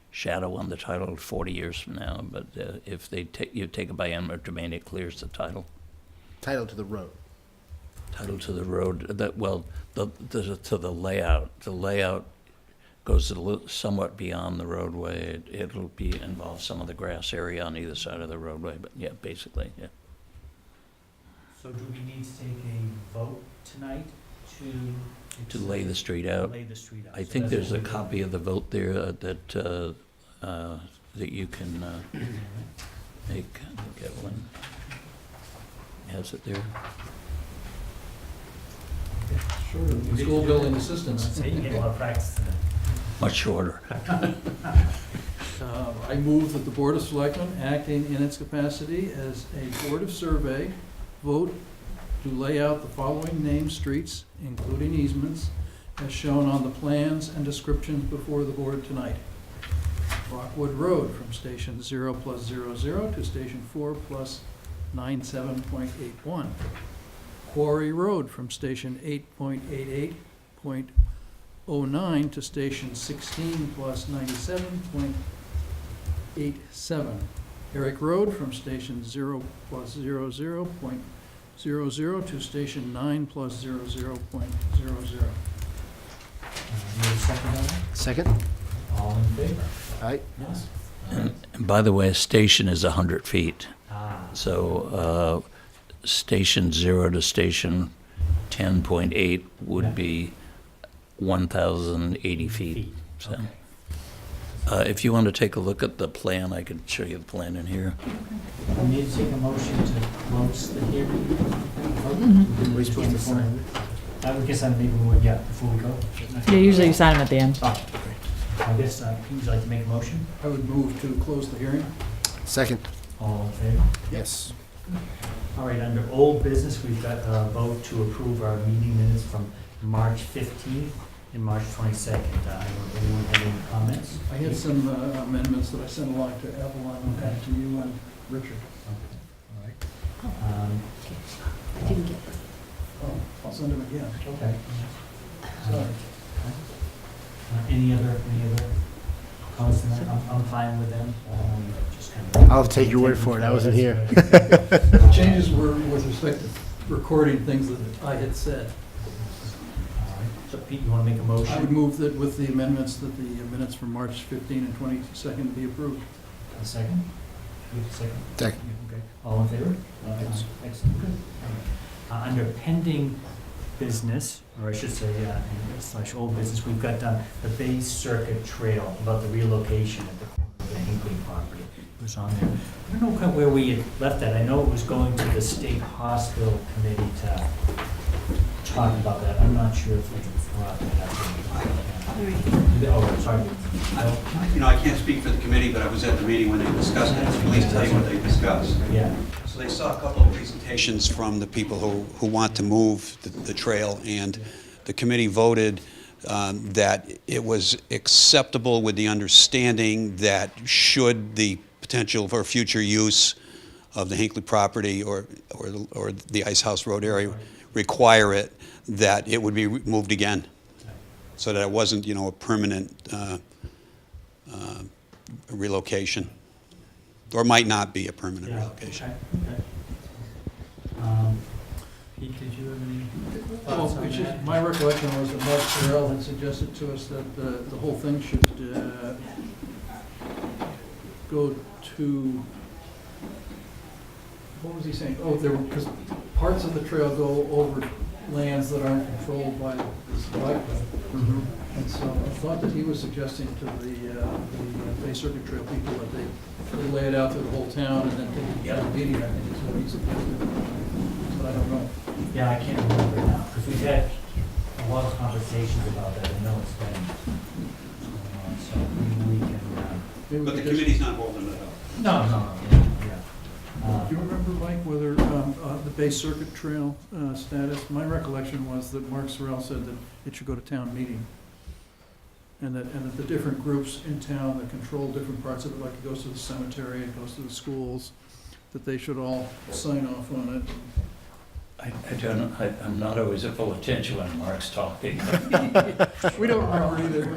shadow on the title 40 years from now, but if you take it by eminent domain, it clears the title. Title to the road. Title to the road, to the layout. The layout goes somewhat beyond the roadway. It'll involve some of the grass area on either side of the roadway, but yeah, basically, yeah. So do we need to take a vote tonight To lay the street out. lay the street out? I So think that's there's what a we're copy of the vote there that you can doing. make, get one. Has it there? Short of the school building assistants. So you get a lot of practice tonight. Much shorter. I move that the Board of Selectmen, acting in its capacity as a board of survey, vote to lay out the following named streets, including easements, as shown on the plans and descriptions before the board tonight. Rockwood Road from Station 0+00 to Station 4+97.81. Quarry Road from Station 8.88.09 to Station 16+97.87. Erik Road from Station 0+00.00 to Station 9+00.00. Need a second on that? Second? All in favor? Aye. Yes. And by the way, a station is 100 feet. Ah, So station 0 to station 10.8 would be 1,080 feet. So, okay. if you want to take a look at the plan, I can show you the plan in here. We need to take a motion to close the hearing. We're supposed to sign I would guess maybe we would, yeah, before we go. Yeah, usually you sign them at the end. Oh, great. I guess, would you like to make a motion? I would move to close the hearing. Second? All in favor? Yes. All right, under old business, we've got a vote to approve our meeting minutes from March 15th and March 22nd. Anyone have any comments? I had some amendments that I sent along to Evelyn and back to you and Richard. All right. I didn't get them. Oh, I'll send them again. Okay. Sorry. Any other comments tonight? I'm fine with them. Just kind of. I'll take your word for it. I wasn't here. The changes were with respect to recording things that I had said. All right. So Pete, you want to make a motion? I would move that with the amendments, that the minutes from March 15 and 22nd be approved. A second? You have a second? Second. Okay. All in favor? Yes. Excellent, good. Under pending business, or I should say, slash old business, we've got the Bay Circuit Trail, about the relocation at the corner of the Hinkley property. It was on there. I don't know quite where we had left that. I know it was going to the State Hospital Committee to talk about that. I'm not sure if we brought that up. Oh, sorry. I can't speak for the committee, but I was at the meeting when they discussed it. Please tell you what they discussed. Yeah. So they saw a couple of presentations from the people who want to move the trail, and the committee voted that it was acceptable with the understanding that should the potential for future use of the Hinkley property or the Ice House Road area require it, that it would be moved again, so that it wasn't, a permanent relocation, or might not be a permanent Yeah, relocation. okay. Pete, did you have any thoughts on that? My recollection was that Mark Terrell had suggested to us that the whole thing should go to, what was he saying? Oh, because parts of the trail go over lands that aren't controlled by the selectmen. And so I thought that he was suggesting to the Bay Circuit Trail people that they lay it out through the whole town and then take it to the meeting, I think is what he suggested. But I don't know. Yeah, I can't remember now, because we've had a lot of conversations about that. I know it's been going on, so maybe we can, Maybe we But the could just- committee's not holding it up. no, yeah. Do you remember, Mike, whether the Bay Circuit Trail status? My recollection was that Mark Sorrell said that it should go to town meeting. And that the different groups in town that control different parts of it, like it goes to the cemetery, it goes to the schools, that they should all sign off on it. I'm not always at full attention when Mark's talking, We don't remember either.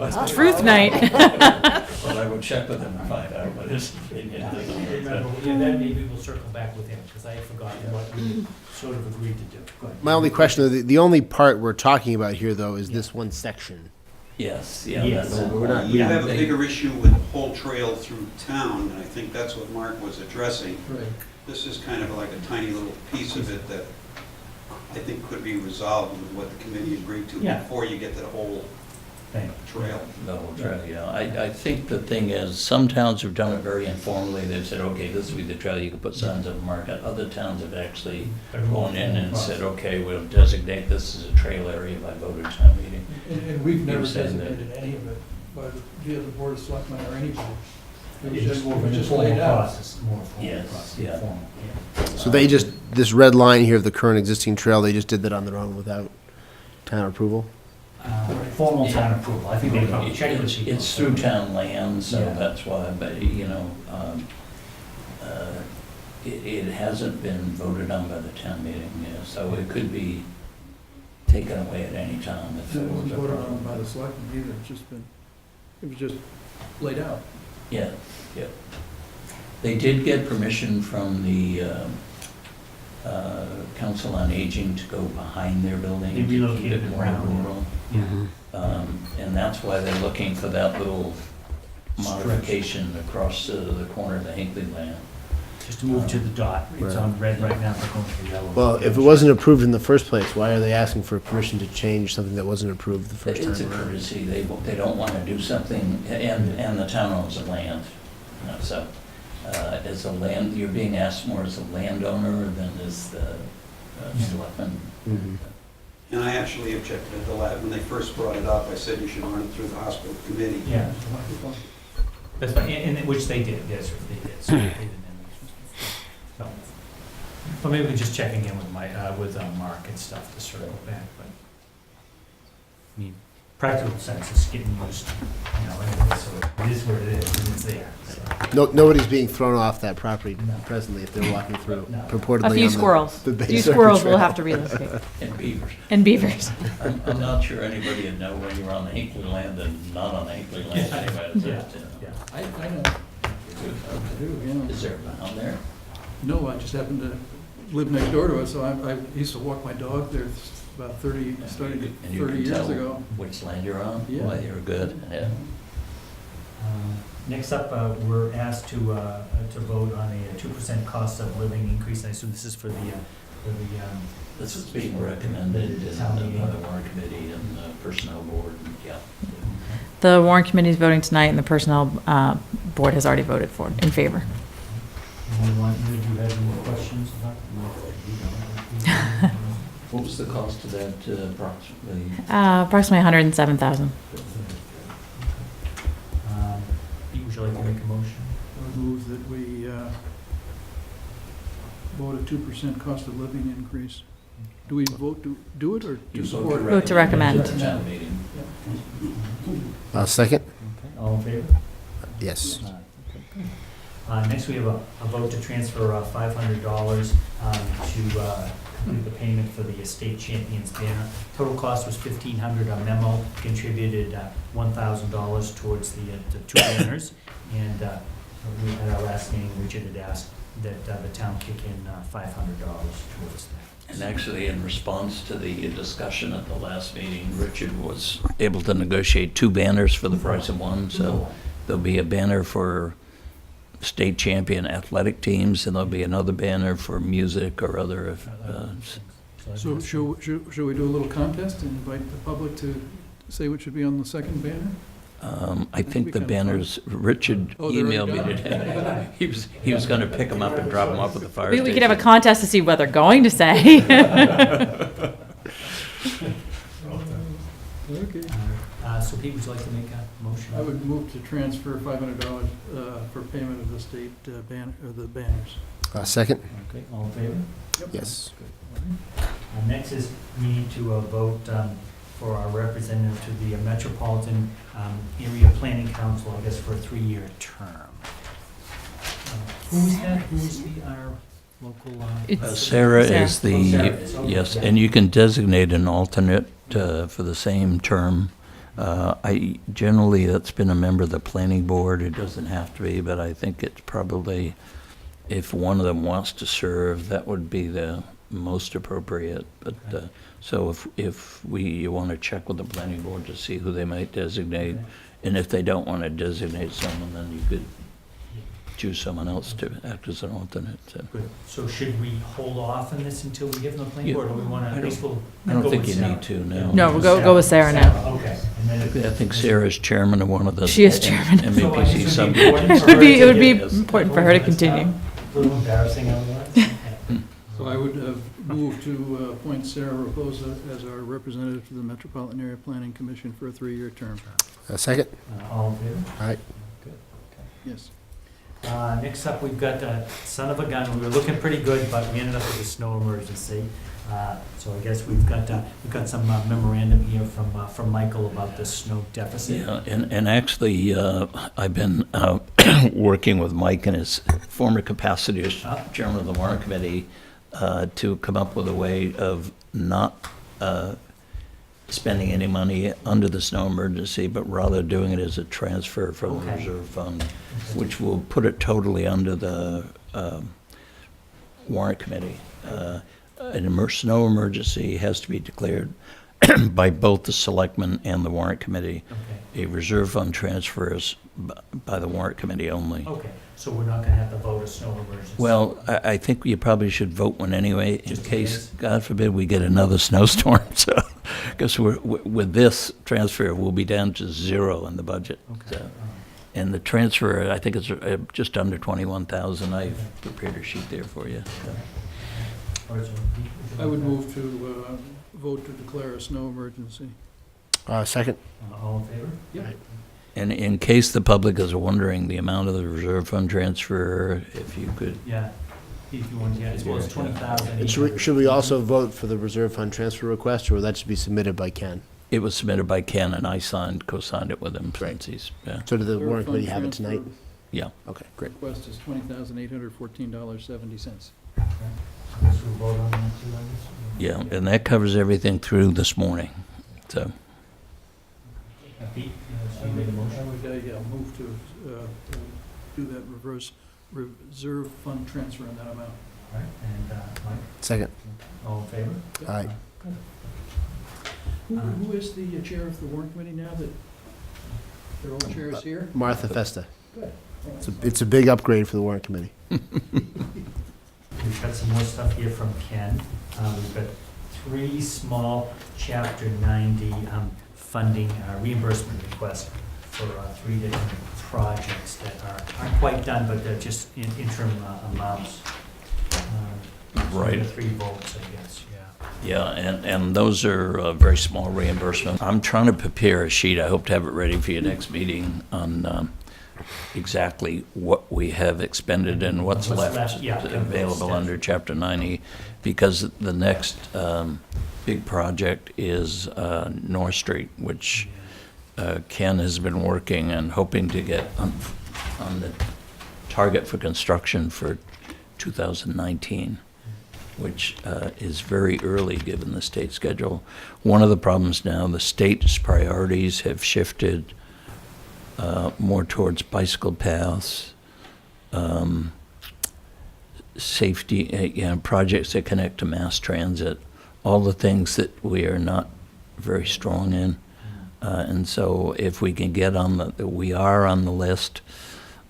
It's Truth Night. but I will check with him and find out what his opinion Yeah, is. then maybe we'll circle back with him, because I had forgotten what we sort of agreed to do. Go ahead. My only question, the only part we're talking about here, though, is this one section. Yes, yeah. Yes. that's- We're not- You have a bigger issue with the whole trail through town, and I think that's what Mark was addressing. Right. This is kind of like a tiny little piece of it that I think could be resolved with what the committee agreed to Yeah. before you get to the whole Thank trail. The whole trail, yeah. I think the thing is, some towns have done it very informally. They've said, okay, this will be the trail, you can put signs up, mark it. Other towns have actually gone in and said, okay, we'll designate this as a trail area by voter town meeting. And we've never You're saying that- designated any of it via the Board of Selectmen or anybody. It was It's just, more it of was a just formal laid out. process, more formal Yes, process. yeah. Formal, yeah. So they just, this red line here of the current existing trail, they just did that on their own without town approval? Formal town approval, I think they probably checked with people. It's through town land, so Yeah. that's why, but, you know, it hasn't been voted on by the town meeting, yeah, so it could be taken away at any time if It it was wasn't a voted on problem. by the Selectmen either, it's just been, it was just laid out. Yeah, yeah. They did get permission from the Council on Aging to go behind their building. They to keep relocated it more around, rural. Yeah. And that's why they're looking for that little modification across the corner of the Hinkley land. Just to move to the dot, it's Right. on red right now, they're going to the yellow. Well, if it wasn't approved in the first place, why are they asking for permission to change something that wasn't approved the first It's a time around? courtesy, they don't want to do something, and the town owns the land, you know, so, as a land, you're being asked more as a landowner than as the selectman. Mhm. And I actually objected at the lab, when they first brought it up, I said you should run it through the hospital committee. Yeah, that's fine, and which they did, yes, they did. So they did. So, but maybe we just checking in with Mark and stuff to circle back, but, I mean, practical sense, it's getting used, you know, anyway, so it is what it is, and it's there, so. No, nobody's being thrown off that property No. presently if they're walking through No. purportedly A on few the- squirrels. the A Bay few Circuit squirrels will Trail. have to relocate. And beavers. And beavers. I'm not sure anybody would know when you're on the Hinkley land and not on the Hinkley land anyway. is it? Yeah. I know, I do, yeah. Is there a mound there? No, I just happened to live next door to it, so I used to walk my dog there about 30, starting And you 30 can years tell ago. which land you're on? Yeah. Well, you're good, yeah. Next up, we're asked to vote on a 2% cost of living increase. I assume this is for the This is being recommended in Town meeting. the warrant committee and the personnel board, and, yeah. The warrant committee is voting tonight, and the personnel board has already voted for it, in favor. Anyone, do you have any more questions about? What was the cost of that approximately? Approximately 107,000. Pete, would you like to make a motion? I would move that we vote a 2% cost of living increase. Do we vote to do it or You to support it? Vote to recommend. At the town meeting. Second? Okay, all in favor? Yes. Next, we have a vote to transfer $500 to complete the payment for the State Champions banner. Total cost was $1,500. Our memo contributed $1,000 towards the two banners. And we, at our last meeting, Richard had asked that the town kick in $500 towards that. And actually, in response to the discussion at the last meeting, Richard was able to negotiate two banners for the price of one. So there'll be a banner for state champion athletic teams, and there'll be another banner for music or other. So should we do a little contest and invite the public to say what should be on the second banner? I think the banners, Richard Oh, they're already emailed me done? today. He was going to pick them up and drop them off at the fire We station. could have a contest to see what they're going to say. Okay. So Pete, would you like to make a motion? I would move to transfer $500 for payment of the state banner, or the banners. Second? Okay, all in favor? Yes. Next is, we need to vote for our representative to the Metropolitan Area Planning Council, I guess, for a 3-year term. Who's that? Who's our local? Sarah is the, Sarah is, okay, yes, yeah. and you can designate an alternate for the same term. Generally, that's been a member of the planning board. It doesn't have to be, but I think it's probably, if one of them wants to serve, that would be the most appropriate, but, so if you want to check with the planning board to see who they might designate, and if they don't want to designate someone, then you could choose someone else to act as an alternate, so. Good. So should we hold off on this until we hear from the planning board, or we want to, I at least we'll I don't go think with you Sarah? need to, no. No, we'll go with Sarah now. Okay. And then if- I think Sarah's chairman of one of the. She is chairman. So I MAPC guess sub. It would be Yes. important for her to continue. A little embarrassing otherwise. So I would move to appoint Sarah Raposa as our representative to the Metropolitan Area Planning Commission for a 3-year term. Second? All in favor? All right. Good. Yes. Next up, we've got son of a gun. We were looking pretty good, but we ended up with a snow emergency. So I guess we've got some memorandum here from Michael about the snow deficit. Yeah, and actually, I've been working with Mike in his former capacity as chairman of the warrant committee to come up with a way of not spending any money under the snow emergency, but rather doing it as a transfer from the Okay. reserve fund, which will put it totally under the warrant committee. Snow emergency has to be declared by both the selectmen and the warrant committee. Okay. A reserve fund transfer is by the warrant committee only. Okay, so we're not gonna have to vote a snow emergency? Well, I think you probably should vote one anyway, in Just in case, case? God forbid, we get another snowstorm, so, because with this transfer, we'll be down to 0 in the budget. Okay. So, and the transfer, I think it's just under 21,000. I've prepared a sheet there for you. So. I would move to vote to declare a snow emergency. Second? All in favor? Yep. And in case the public is wondering the amount of the reserve fund transfer, if you could, Yeah, if you want, yeah, as well as Yeah. 20,000. And should we also vote for the reserve fund transfer request, or will that should be submitted by Ken? it was submitted by Ken, and I co-signed it with him Great. since he's, yeah. So did the Reserve warrant fund committee have it transfer tonight? Yeah. Okay, great. Request is $20,814.70. Okay. So we'll vote on that too, I guess? Yeah, and that covers everything through this morning, so. Pete, I you made a would, motion? move to do that reserve fund transfer in that amount. All right, and Mike, Second? all in favor? All right. Who is the chair of the warrant committee now that their old chair is here? Martha Festa. Good. It's a big upgrade for the warrant committee. We've got some more stuff here from Ken. We've got 3 small Chapter 90 funding reimbursement requests for 3 different projects that aren't quite done, but they're just interim amounts. So Right. 3 votes, I guess, yeah. Yeah, and those are very small reimbursements. I'm trying to prepare a sheet, I hope to have it ready for your next meeting, on exactly what we have expended and what's left yeah, available steps. under Chapter 90, because the next big project is North Street, which Ken has been working and hoping to get on the target for construction for 2019. Which is very early given the state schedule. One of the problems now, the state's priorities have shifted more towards bicycle paths, safety, projects that connect to mass transit, all the things that we are not very strong in. And so if we can get we are on the list,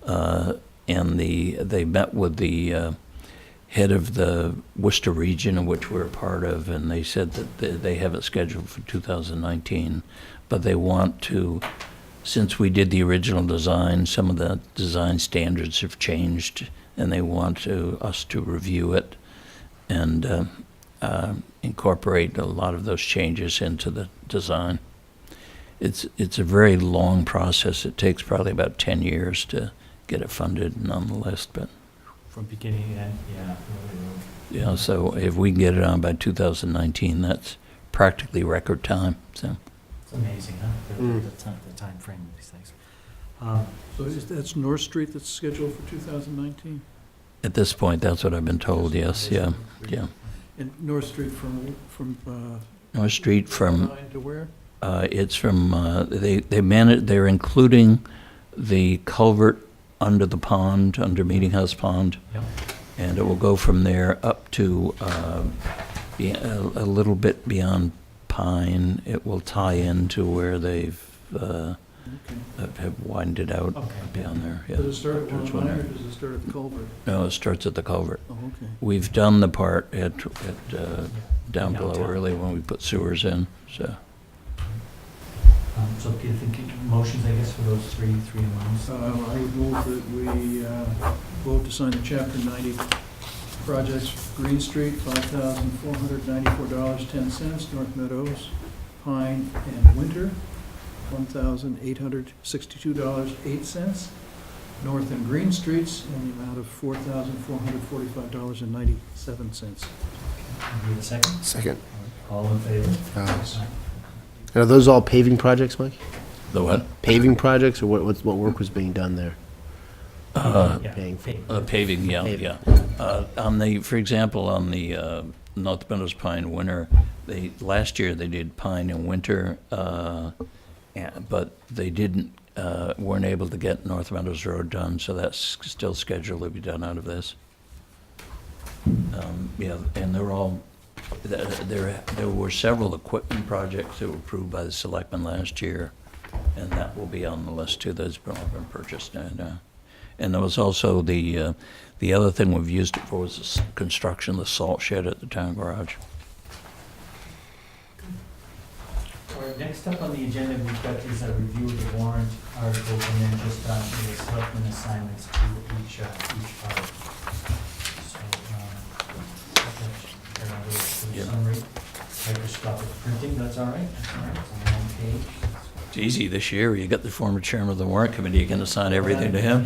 and they met with the head of the Worcester region, of which we're a part of, and they said that they have it scheduled for 2019, but they want to, since we did the original design, some of the design standards have changed, and they want us to review it and incorporate a lot of those changes into the design. It's a very long process. It takes probably about 10 years to get it funded and on the list, but. From beginning to end, yeah. Yeah, so if we can get it on by 2019, that's practically record time, so. It's amazing, huh? The time frame of these things. So that's North Street that's scheduled for 2019? At this point, that's what I've been told, yes, yeah. And North Street from North Street from, line to where? it's from, they're including the culvert under the pond, under Meeting House Pond, Yep. And it will go from there up to a little bit beyond Pine. It will tie into where they've have widened it out Okay. beyond there. Yeah. Does it start at Towards 109 or Winter. does it start at the culvert? No, it starts at the culvert. Oh, okay. We've done the part at down below Downtown. early when we put sewers in, so. So do you think motions, I guess, for those three amounts? I would move that we vote to sign the Chapter 90 projects, Green Street, $5,494.10, North Meadows, Pine, and Winter, $1,862.08, North and Green Streets, in the amount of $4,445.97. Need a second? Second. All in favor? Are those all paving projects, Mike? The what? Paving projects, or what work was being done there? Yeah, Paying for- Paving, yeah, Paving. yeah. On the, for example, on the North Meadows Pine Winter, last year they did Pine and Winter, but they weren't able to get North Meadows Road done, so that's still scheduled to be done out of this. Yeah, and they're all, there were several equipment projects that were approved by the selectmen last year, and that will be on the list too. Those have all been purchased. And there was also the other thing we've used it for was the construction of the salt shed at the town garage. All right, next up on the agenda, we've got is a review of the warrant articles and then just the selectmen assignments to each part. So, Yep. summary, microscopic printing, that's all right, that's all right, it's on one page. It's easy this year. You got the former chairman of the warrant committee. You can assign everything to him.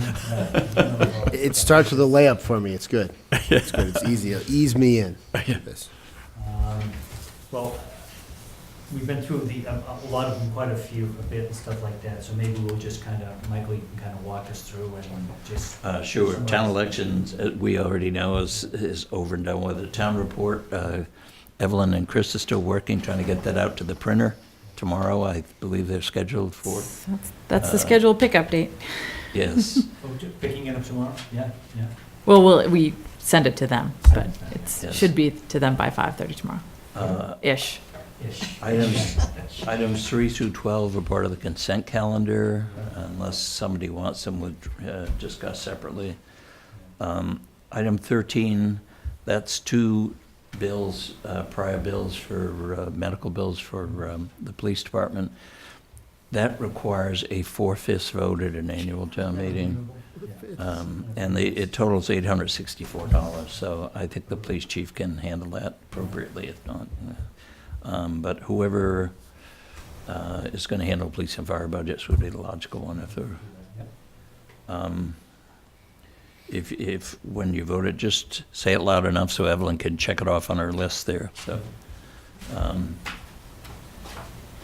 It starts with a layup for me, it's good. It's good, it's easy, ease me in. This. Well, we've been through a lot of them, quite a few, a bit and stuff like that, so maybe we'll just kind of, Michael, you can kind of walk us through and just. Sure. Town elections, we already know is over and done with. The town report, Evelyn and Chris are still working, trying to get that out to the printer. Tomorrow, I believe they're scheduled for. That's the scheduled pickup date. Yes. Picking it up tomorrow, yeah. Well, we send it to them, but it Yes. should be to them by 5:30 tomorrow. Ish. Items 3 through 12 are part of the consent calendar, unless somebody wants them discussed separately. Item 13, that's 2 bills, prior bills for medical bills for the police department. That requires a 4/5 vote at an annual town meeting. And it totals $864, so I think the police chief can handle that appropriately, if not. But whoever is going to handle police and fire budgets would be the logical one if they're. If when you vote it, just say it loud enough so Evelyn can check it off on her list there. So,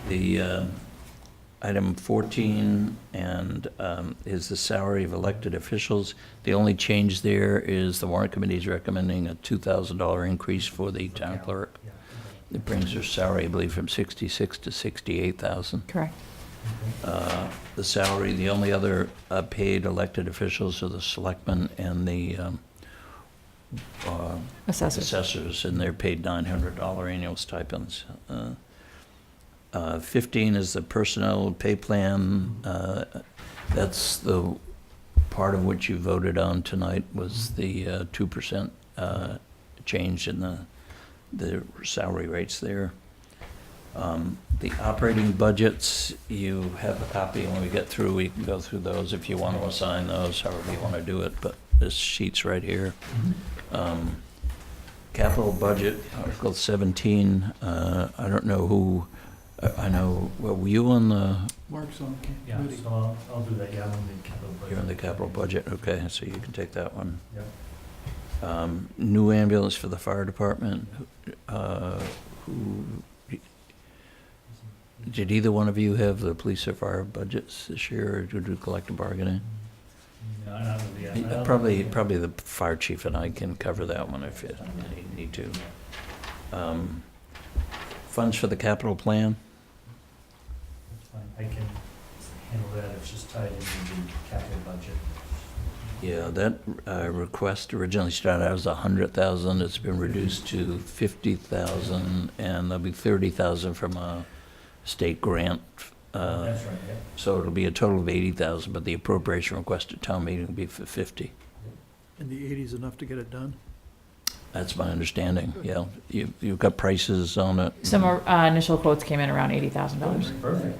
the item 14 and is the salary of elected officials. The only change there is the warrant committee is recommending a $2,000 increase for the town clerk. It brings her salary, I believe, from 66 to 68,000. Correct. The salary, the only other paid elected officials are the selectmen and the assessors, and they're paid $900 annual stipends. 15 is the personnel pay plan. That's the part of which you voted on tonight was the 2% change in the salary rates there. The operating budgets, you have a copy, and when we get through, we can go through those if you want to assign those, however you want to do it, but this sheet's right here. Capital budget, Article 17, I don't know who, I know, were you on the, Mark's on the Yeah, committee. so I'll do that, yeah, I'm on the capital budget. you're on the capital budget, okay, so you can take that one. Yep. New ambulance for the fire department, did either one of you have the police or fire budgets this year, or did you do collective bargaining? No, not really, yeah. Probably the fire chief and I can cover that one if you need to. Funds for the capital plan, That's fine, I can handle that, it's just tied into the capital budget. Yeah, that request originally started out as 100,000. It's been reduced to 50,000, and there'll be 30,000 from a state grant. That's right, yeah. So it'll be a total of 80,000, but the appropriation request at town meeting will be for 50. And the 80's enough to get it done? That's my understanding, yeah. You've got prices on it. Some initial quotes came in around $80,000. Perfect.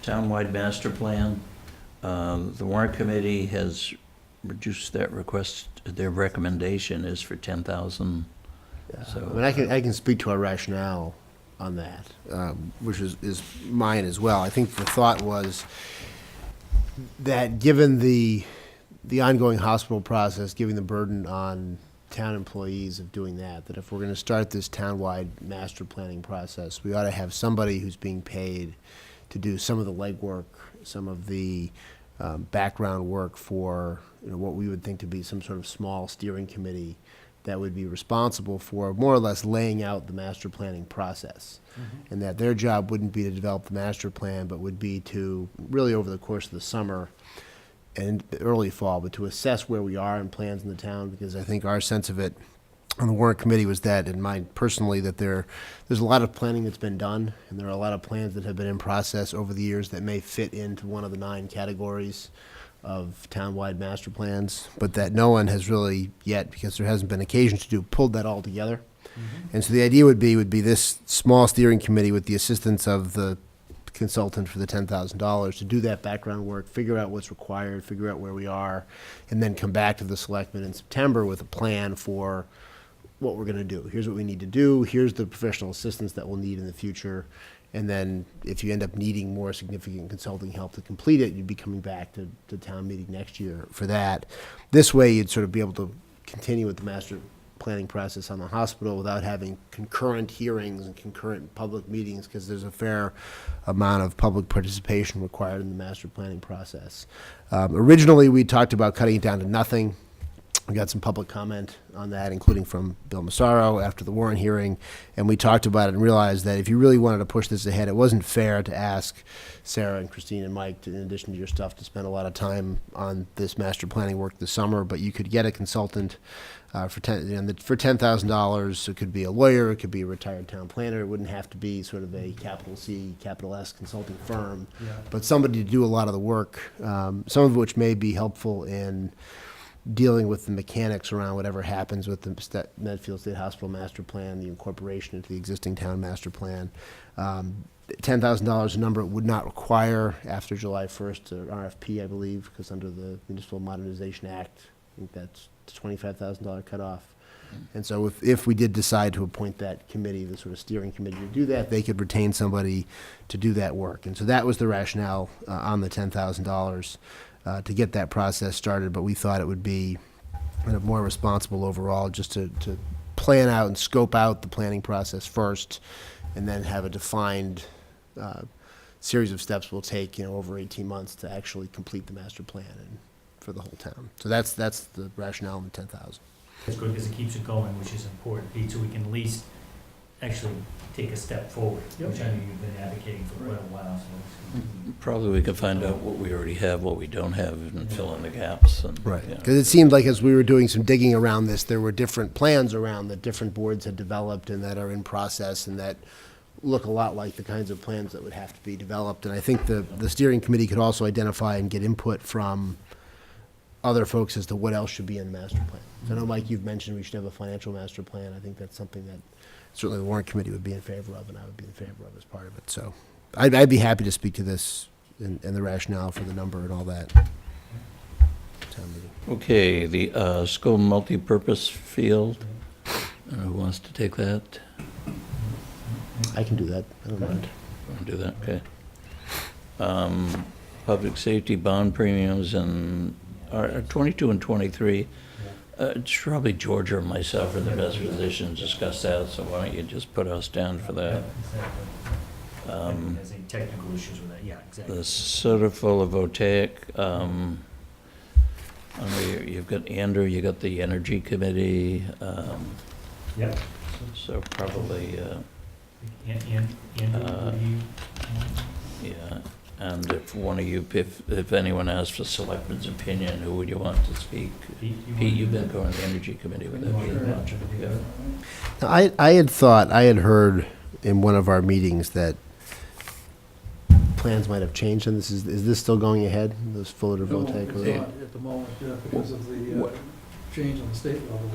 Townwide master plan. The warrant committee has reduced that request. Their recommendation is for 10,000. I mean, I can speak to our rationale on that, which is mine as well. I think the thought was that given the ongoing hospital process, given the burden on town employees of doing that if we're going to start this townwide master planning process, we ought to have somebody who's being paid to do some of the legwork, some of the background work for what we would think to be some sort of small steering committee that would be responsible for more or less laying out the master planning process. And that their job wouldn't be to develop the master plan, but would be to really over the course of the summer and early fall, but to assess where we are in plans in the town, because I think our sense of it on the warrant committee was that, and mine personally, that there's a lot of planning that's been done, and there are a lot of plans that have been in process over the years that may fit into one of the 9 categories of townwide master plans, but that no one has really yet, because there hasn't been occasion to do, pulled that all together. And so the idea would be this small steering committee with the assistance of the consultant for the $10,000 to do that background work, figure out what's required, figure out where we are, and then come back to the selectmen in September with a plan for what we're going to do. Here's what we need to do. Here's the professional assistance that we'll need in the future. And then if you end up needing more significant consulting help to complete it, you'd be coming back to town meeting next year for that. This way, you'd sort of be able to continue with the master planning process on the hospital without having concurrent hearings and concurrent public meetings, because there's a fair amount of public participation required in the master planning process. Originally, we talked about cutting it down to nothing. We got some public comment on that, including from Bill Massaro after the warrant hearing, and we talked about it and realized that if you really wanted to push this ahead, it wasn't fair to ask Sarah and Christine and Mike, in addition to your stuff, to spend a lot of time on this master planning work this summer, but you could get a consultant for $10,000. It could be a lawyer, it could be a retired town planner. It wouldn't have to be sort of a capital C, capital S consulting firm, but somebody to do a lot of the work, some of which may be helpful in dealing with the mechanics around whatever happens with the Medfield State Hospital master plan, the incorporation into the existing town master plan. $10,000 a number it would not require after July 1st, or RFP, I believe, because under the Municipal Modernization Act, I think that's a $25,000 cutoff. And so if we did decide to appoint that committee, the sort of steering committee to do that, they could retain somebody to do that work. And so that was the rationale on the $10,000. To get that process started, but we thought it would be more responsible overall just to plan out and scope out the planning process first, and then have a defined series of steps we'll take over 18 months to actually complete the master plan and for the whole town. So that's the rationale in the 10,000. It's good because it keeps it going, which is important, Pete, so we can at least actually take a step forward, which I know you've been advocating for quite a while. So Probably we could find out what we already have, what we don't have, and fill in the gaps. And, Right, you know. because it seemed like as we were doing some digging around this, there were different plans around that different boards had developed and that are in process and that look a lot like the kinds of plans that would have to be developed. And I think the steering committee could also identify and get input from other folks as to what else should be in the master plan. So I know, Mike, you've mentioned we should have a financial master plan. I think that's something that certainly the warrant committee would be in favor of, and I would be in favor of as part of it. So I'd be happy to speak to this and the rationale for the number and all that. Okay, the school multipurpose field. Who wants to take that? I can do that. I don't mind. Want to do that? Okay. Public safety bond premiums and are 22 and 23. It's probably Georgia or myself are the best position to discuss that, so why don't you just put us down for that? there's any technical issues with that, yeah, exactly. The soda photovoltaic, you've got Andrew, you got the Energy Committee, Yep. so probably, Andrew, what do you? yeah. And if one of you, if anyone asks for selectmen's opinion, who would you want to speak? Pete, you've been going to the Energy Committee with that. Yeah. Now, I had heard in one of our meetings that plans might have changed, and is this still going ahead, this photovoltaic? No, it's not at the moment, yeah, because of the change on the state level.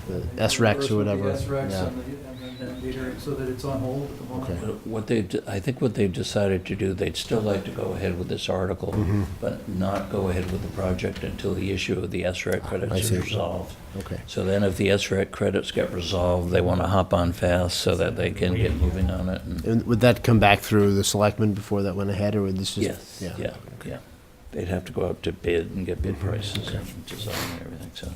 The SRECs or whatever. The SRECs Yeah. and the metering, so that it's on hold at the moment. Okay. I think what they've decided to do, they'd still like to go ahead with this article, Mhm. but not go ahead with the project until the issue of the SREC I credits is see. resolved. Okay. So then if the SREC credits get resolved, they want to hop on fast so that they can get moving on it. And would that come back through the selectmen before that went ahead, or would this just? Yes, yeah. They'd have to go out to bid and get bid prices Okay. and design and everything, so.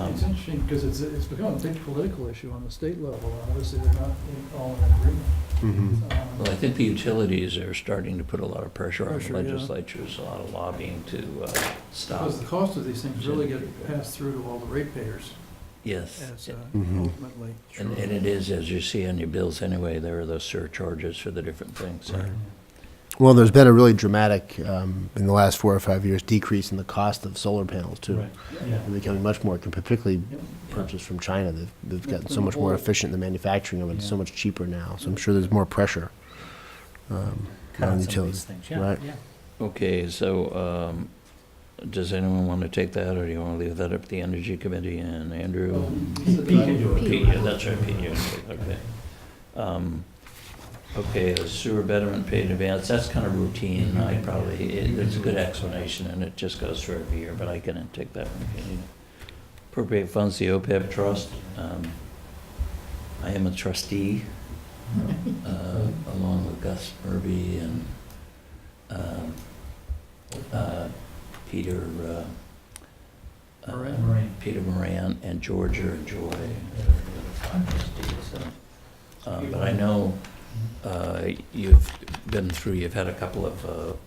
It's interesting, because it's become a big political issue on the state level, and obviously they're not all in agreement. Mhm. Well, I think the utilities are starting to put a lot of pressure on the Pressure, yeah. legislatures, a lot of lobbying to stop. Because the cost of these things really get passed through to all the ratepayers Yes. as Mhm. ultimately. And it is, as you see on your bills anyway, there are those surcharges for the different things. So. Right. Well, there's been a really dramatic, in the last 4 or 5 years, decrease in the cost of solar panels, too. Right, yeah. They're becoming much more, particularly Yep. purchased from China. They've gotten It's so been much more more- efficient in the manufacturing of it, it's so Yeah. much cheaper now, so I'm sure there's more pressure Cut on on some of utilities. these things, yeah, Right. yeah. Okay, so does anyone want to take that, or do you want to leave that up to the Energy Committee and Andrew? Pete can do it. Pete, yeah, that's right, Pete, you can take it, okay. Okay, the sewer betterment paid in advance, that's kind of routine, it's a good explanation, and it just goes for every year, but I can take that one if you need it. Appropriate funds, the OPEB trust, I am a trustee, along with Gus Murby and Peter Moran. Peter Moran and Georgia and Joy. But I know you've been through, you've had a couple of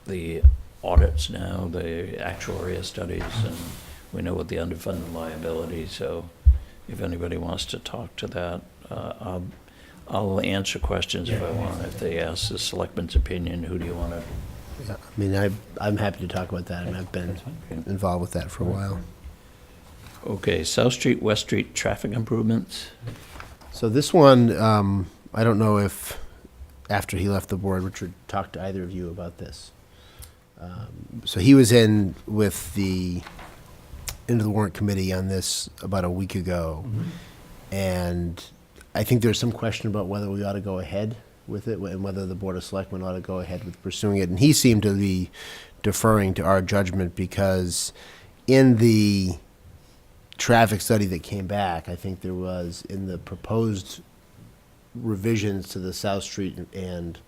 the audits now, the actuarial studies, and we know what the underfunded liability, so if anybody wants to talk to that, I'll answer questions if I want. If they ask the selectman's opinion, who do you want to? Yeah, I mean, I'm happy to talk about that, and I've been involved with that for a while. Okay, South Street, West Street traffic improvements. So this one, I don't know if, after he left the board, Richard talked to either of you about this. So he was into the warrant committee on this about a week ago, and I think there's some question about whether we ought to go ahead with it, and whether the Board of Selectmen ought to go ahead with pursuing it. And he seemed to be deferring to our judgment, because in the traffic study that came back, I think there was, in the proposed revisions to the South Street and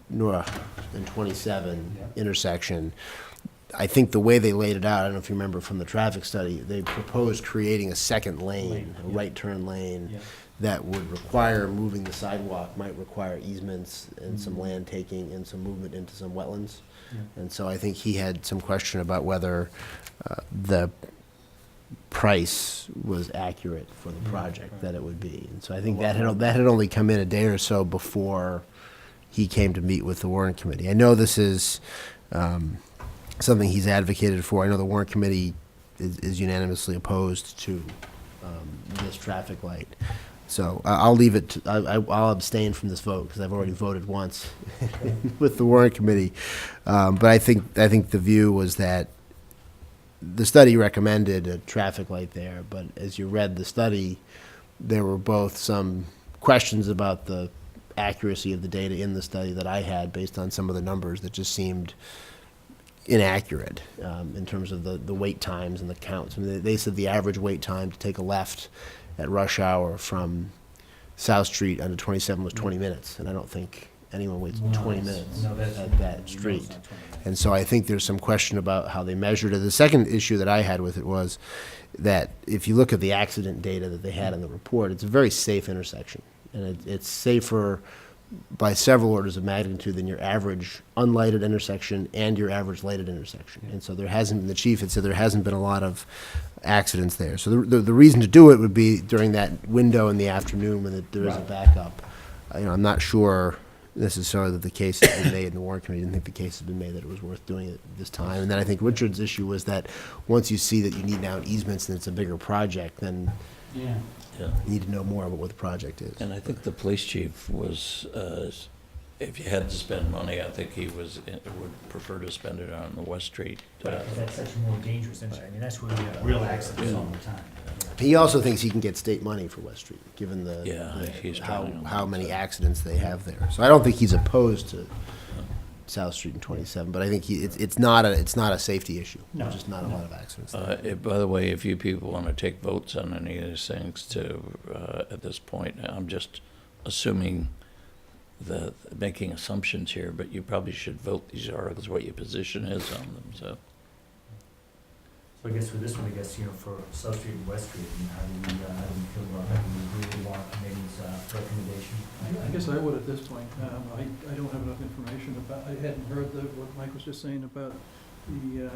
North and 27 intersection, I think the way they laid it out, I don't know if you remember from the traffic study, they proposed creating a second lane, a right turn lane, Yeah. that would require moving the sidewalk, might require easements and some land taking and some movement into some wetlands. Yeah. And so I think he had some question about whether the price was accurate for the project that it would be. And so I think that had only come in a day or so before he came to meet with the warrant committee. I know this is something he's advocated for. I know the warrant committee is unanimously opposed to this traffic light. So I'll leave it, I'll abstain from this vote, because I've already voted once with the warrant committee. But I think the view was that the study recommended a traffic light there, but as you read the study, there were both some questions about the accuracy of the data in the study that I had, based on some of the numbers that just seemed inaccurate in terms of the wait times and the counts. I mean, they said the average wait time to take a left at rush hour from South Street onto 27 was 20 minutes, and I don't think anyone waits 20 minutes at that street. And so I think there's some question about how they measured it. The second issue that I had with it was that if you look at the accident data that they had in the report, it's a very safe intersection, and it's safer by several orders of magnitude than your average unlighted intersection and your average lighted intersection. And so there hasn't been, the chief had said there hasn't been a lot of accidents there. So the reason to do it would be during that window in the afternoon when there is a backup. I'm not sure necessarily that the case has been made, and the warrant committee didn't think the case has been made that it was worth doing it this time. And then I think Richard's issue was that once you see that you need now easements and it's a bigger project, then Yeah. Yeah. you need to know more about what the project is. And I think the police chief was, if you had to spend money, I think he would prefer to spend it on the West Street. But that's such a more dangerous intersection. I mean, that's where we have real accidents all the time. He also thinks he can get state money for West Street, given Yeah, he's how trying on how that many side. accidents they have there. So I don't think he's opposed to South Street and 27, but I think it's not a safety issue. No, There's just not a no. lot of accidents there. By the way, if you people want to take votes on any of these things at this point, I'm just assuming making assumptions here, but you probably should vote these articles, what your position is on them, so. So I guess for this one, I guess, for South Street and West Street, I mean, how do we feel about that? Do we agree with the warrant committee's recommendation? I guess I would at this point. I don't have enough information about, I hadn't heard what Mike was just saying about the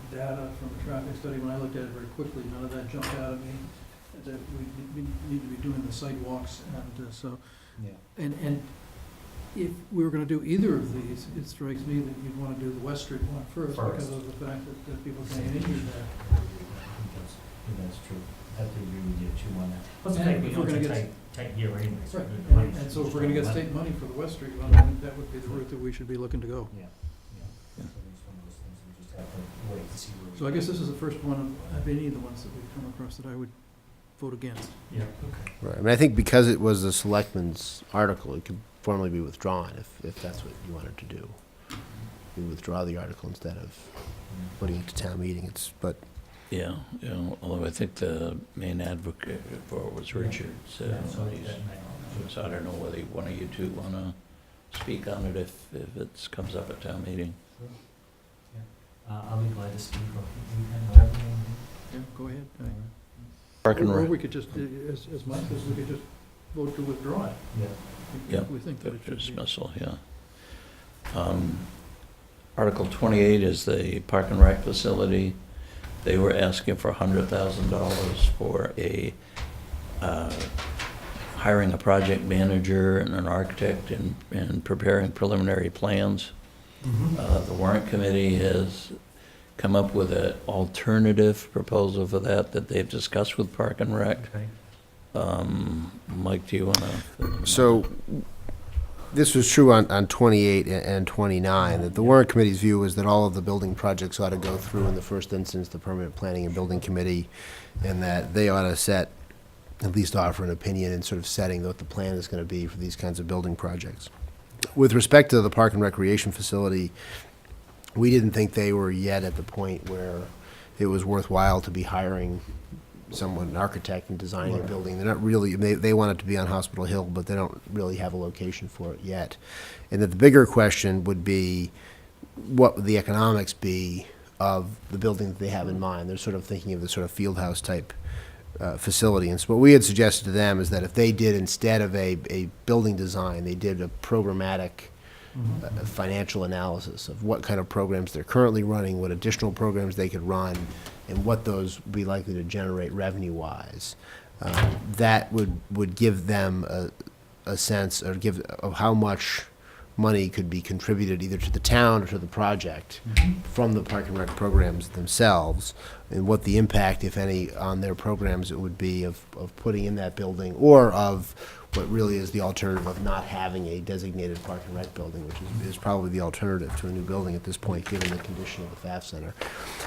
data from the traffic study. When I looked at it very quickly, none of that jumped out at me. That we need to be doing the sidewalks, and so, Yeah. and if we were gonna do either of these, it strikes me that you'd wanna do the West Street one first because of the fact that people can get injured there. I think that's true. I have to agree with you too on that. Plus, And it's if we're gonna a get- tight year anyways. Right, We need money. and so if we're gonna get state money for the West Street one, then that would be the route that we should be looking to go. Yeah, yeah. So it's one of those things we just have to wait to see where we. So I guess this is the first one of any of the ones that we've come across that I would vote against. Yeah, okay. Right. I mean, I think because it was a selectman's article, it could formally be withdrawn if that's what you wanted to do. You withdraw the article instead of putting it to town meeting. Yeah, although I think the main advocate for it was Richard, so Yeah, so so I don't know whether one of you two want to speak on it if it comes up at town meeting. I'll be glad to speak, or you can, whatever you want to do. Yeah, go ahead. Park and Or Rec, we could just, as Mike says, we could just vote to withdraw it. Yeah. If we think that it should be. dismissal, yeah. Article 28 is the Park and Rec facility. They were asking for $100,000 for hiring a project manager and an architect and preparing preliminary plans. The warrant committee has come up with an alternative proposal for that they've discussed with Park and Rec. Okay. Mike, do you want to? So this was true on 28 and 29, that the warrant committee's view was that all of the building projects ought to go through in the first instance the permanent planning and building committee, and that they ought to at least offer an opinion in sort of setting what the plan is going to be for these kinds of building projects. With respect to the park and recreation facility, we didn't think they were yet at the point where it was worthwhile to be hiring someone, an architect, and designing a building. They're not really, they want it to be on Hospital Hill, but they don't really have a location for it yet. And that the bigger question would be, what would the economics be of the building that they have in mind? They're sort of thinking of the sort of field house type facility. And so what we had suggested to them is that if they did, instead of a building design, they did a programmatic financial analysis of what kind of programs they're currently running, what additional programs they could run, and what those would be likely to generate revenue-wise. That would give them a sense of how much money could be contributed either to the town or to the project from the park and rec programs themselves, and what the impact, if any, on their programs it would be of putting in that building, or of what really is the alternative of not having a designated park and rec building, which is probably the alternative to a new building at this point, given the condition of the FAF Center.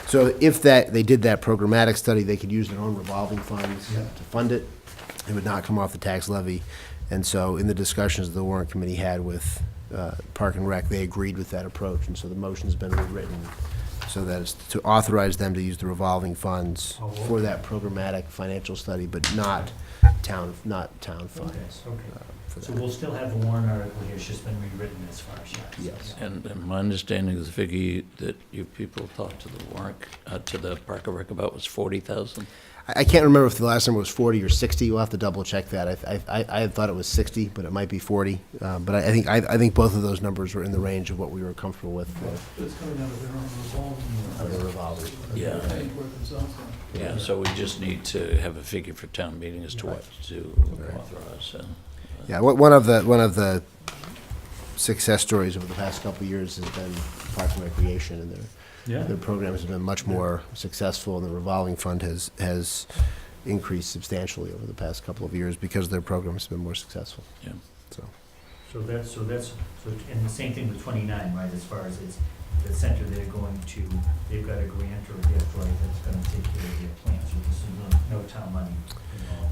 So if they did that programmatic study, they could use their own revolving funds to fund it. It would not come off the tax levy. And so in the discussions the warrant committee had with Park and Rec, they agreed with that approach. And so the motion's been rewritten so that it's to authorize them to use the revolving funds for that programmatic financial study, but not town funds. Okay. For So that. we'll still have the warrant article here, it's just been rewritten as far as that. Yes. And my understanding is, Vicki, that you people talked to the warrant, to the Park and Rec about was 40,000? I can't remember if the last number was 40 or 60. We'll have to double check that. I had thought it was 60, but it might be 40. But I think both of those numbers were in the range of what we were comfortable with. It's coming out of their own revolving. Of the revolving. Yeah. Paying for it themselves then. Yeah, so we just need to have a figure for town meeting as to what to authorize. Yeah, one of the success stories over the past couple of years has been Parks and Recreation, and their programs have been much more successful, and the revolving fund has increased substantially over the past couple of years because their programs have been more successful. Yeah. So and the same thing with 29, right, as far as it's the center they're going to, they've got a grant or a gift, right, that's gonna take care of their plans, so this is no town money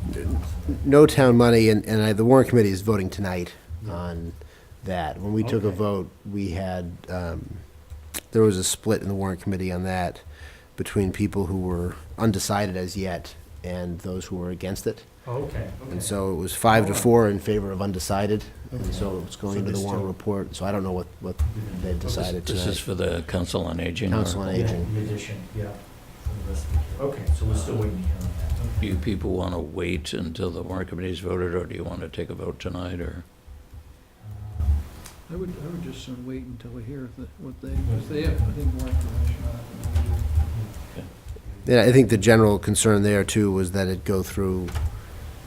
involved. No town money, and the warrant committee is voting tonight Yeah. on that. When we took a Okay. vote, we had, there was a split in the warrant committee on that between people who were undecided as yet and those who were against it. Okay. And so it was 5-4 in favor of undecided, and Okay. so it's going So into the there's warrant still- report, so I don't know what they've decided This is tonight. for the Council on Aging? or- Council on Aging. The addition, yeah, for the rest of the year. Okay, so we're still waiting to hear on that. Do you people want to wait until the warrant committee's voted, or do you want to take a vote tonight, or? I would just soon wait until we hear what they, because they have, I think, more information on it than we do. Yeah, I think the general concern there too was that it go through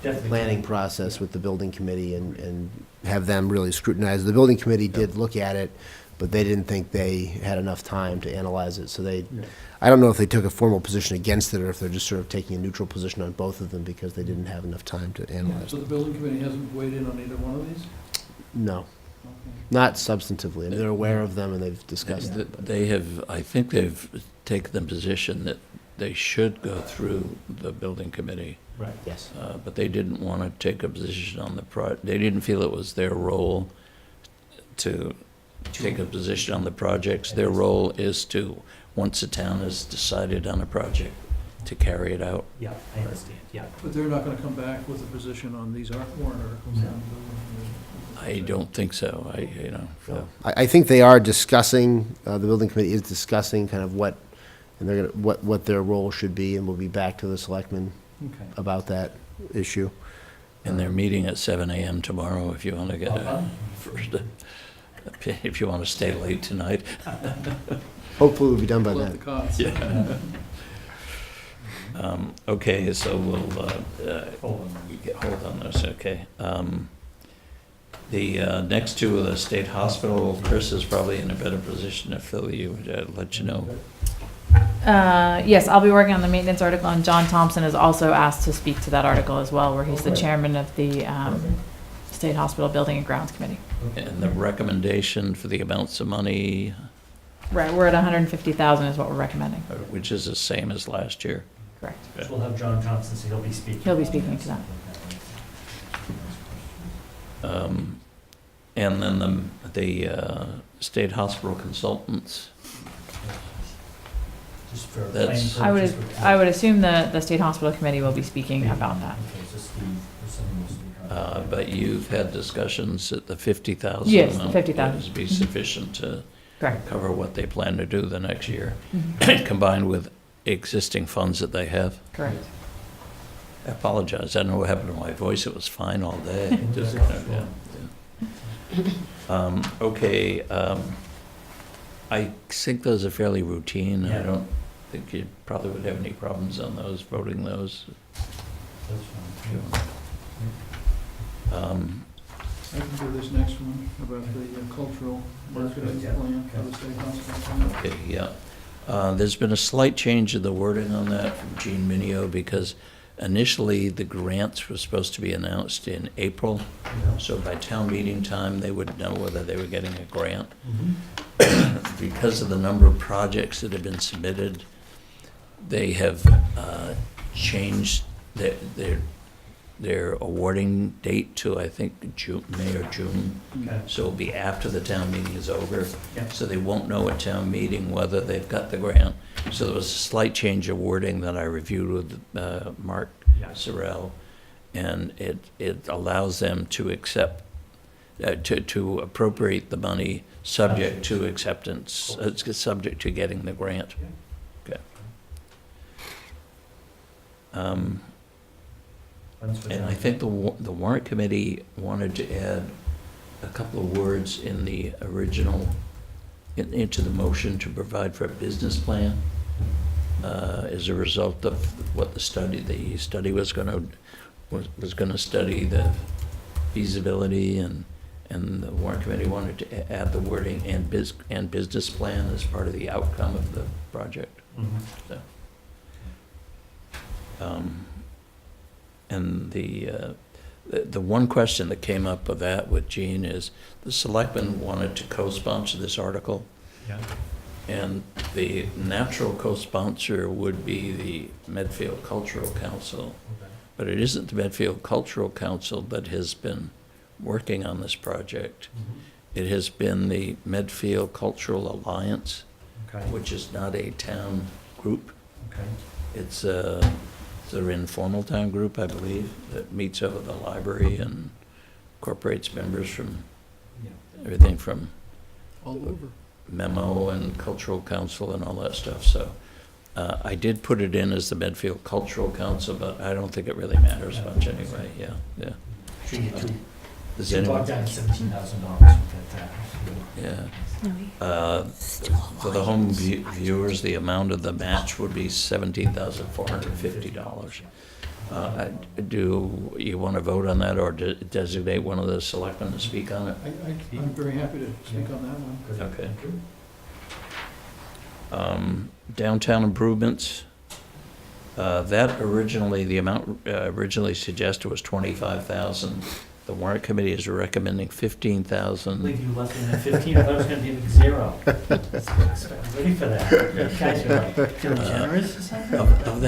Definitely. planning process with the building committee and have them really scrutinize. The building committee did look at it, but they didn't think they had enough time to analyze it, so they, Yeah. I don't know if they took a formal position against it or if they're just sort of taking a neutral position on both of them because they didn't have enough time to analyze So it. the building committee hasn't weighed in on either one of these? No, Okay. not substantively. I mean, they're aware of them and they've discussed it. but- They have, I think they've taken the position that they should go through the building committee, Right. Yes. but they didn't want to take a position on the they didn't feel it was their role to take a position on the projects. Their role is to, once the town has decided on a project, to carry it out. Yeah, I understand, yeah. But they're not gonna come back with a position on these warrant articles on the building committee? I don't think so, No. I think they are discussing, the building committee is discussing kind of what, and they're gonna, what their role should be, and we'll be back to the selectmen Okay. about that issue. And they're meeting at 7 a.m. tomorrow if you want to get a first, if you want to stay late tonight. Hopefully we'll be done by Let the then. cots. Okay, so we'll, Hold on. hold on this, okay. The next two are the state hospital. Chris is probably in a better position to fill you, let you know. Yes, I'll be working on the maintenance article, and John Thompson is also asked to speak to that article as well, where he's the Okay. chairman of the State Hospital Building and Grounds Committee. And the recommendation for the amounts of money, Right, we're at 150,000 is what we're recommending. which is the same as last year. Correct. So we'll have John Thompson, so he'll be speaking. He'll be speaking to that. And then the state hospital consultants. Just for That's- planning purposes. I would assume the State Hospital Committee will be speaking about that. Okay, so Steve, or someone will speak on that. But you've had discussions that the 50,000 Yes, the amount 50,000. would be sufficient to Correct. cover what they plan to do the next year, Mhm. combined with existing funds that they have. Correct. I apologize, I don't know what happened to my voice, it was fine all day. Just, yeah. Okay, I think those are fairly routine. I Yeah. don't think you probably would have any problems on those, voting those. That's fine. I can do this next one about the cultural marketing Yeah. plan for the state hospital. Okay, yeah. There's been a slight change in the wording on that from Gene Minio, because initially the grants were supposed to be announced in April. Yeah. So by town meeting time, they would know whether they were getting a grant. Mhm. Because of the number of projects that have been submitted, they have changed their awarding date to, I think, May or June. Okay. So it'll be after the town meeting is over. Yeah. So they won't know at town meeting whether they've got the grant. So there was a slight change of wording that I reviewed with Mark Yeah. Sorrell, and it allows them to accept, to appropriate the money subject to acceptance, subject to getting the grant. Okay. Funds for And John. I think the warrant committee wanted to add a couple of words in the original, into the motion to provide for a business plan, as a result of what the study was gonna study the feasibility and And the warrant committee wanted to add the wording and business plan as part of the outcome of the project. So, and the one question that came up of that with Gene is the selectmen wanted to co-sponsor this article. Yeah. And the natural co-sponsor would be the Medfield Cultural Council. Okay. But it isn't the Medfield Cultural Council that has been working on this project. It has been the Medfield Cultural Alliance, Okay. which is not a town group. Okay. It's an informal town group, I believe, that meets over the library and incorporates members from Yeah. everything from All over. memo and cultural council and all that stuff. So I did put it in as the Medfield Cultural Council, but I don't think it really matters much anyway. Yeah, yeah. Should get two. Does Should anyone? bog down to $17,000 with that. Yeah. For the home viewers, the amount of the match would be $17,450. Do you want to vote on that or designate one of the selectmen to speak on it? I'm very happy to speak on that one. Okay. Downtown improvements, that originally, the amount originally suggested was 25,000. The warrant committee is recommending I 15,000. believe you left in at 15, I thought it was gonna be like 0. I'm ready for that. You guys are like, feeling generous or something? Of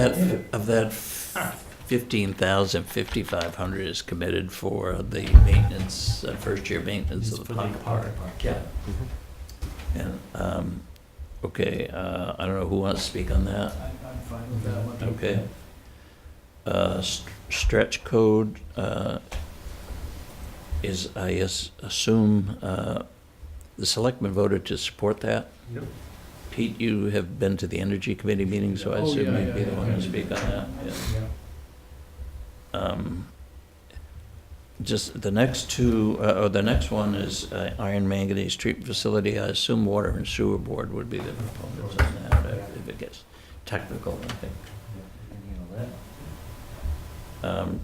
that 15,000, 5,500 is committed for the maintenance, first-year maintenance of the pocket park. Yeah. And, okay, I don't know who wants to speak on that. I'm fine with that one. Okay. Stretch code is, I assume, the selectmen voted to support that. Yep. Pete, you have been to the Energy Committee meeting, so I Oh, assume yeah, you'd be yeah, the yeah. one to speak on that. Yeah. Yeah. Just the next two, or the next one is iron manganese treatment facility. I assume Water and Sewer Board would be the proponents on that if it gets technical, I think.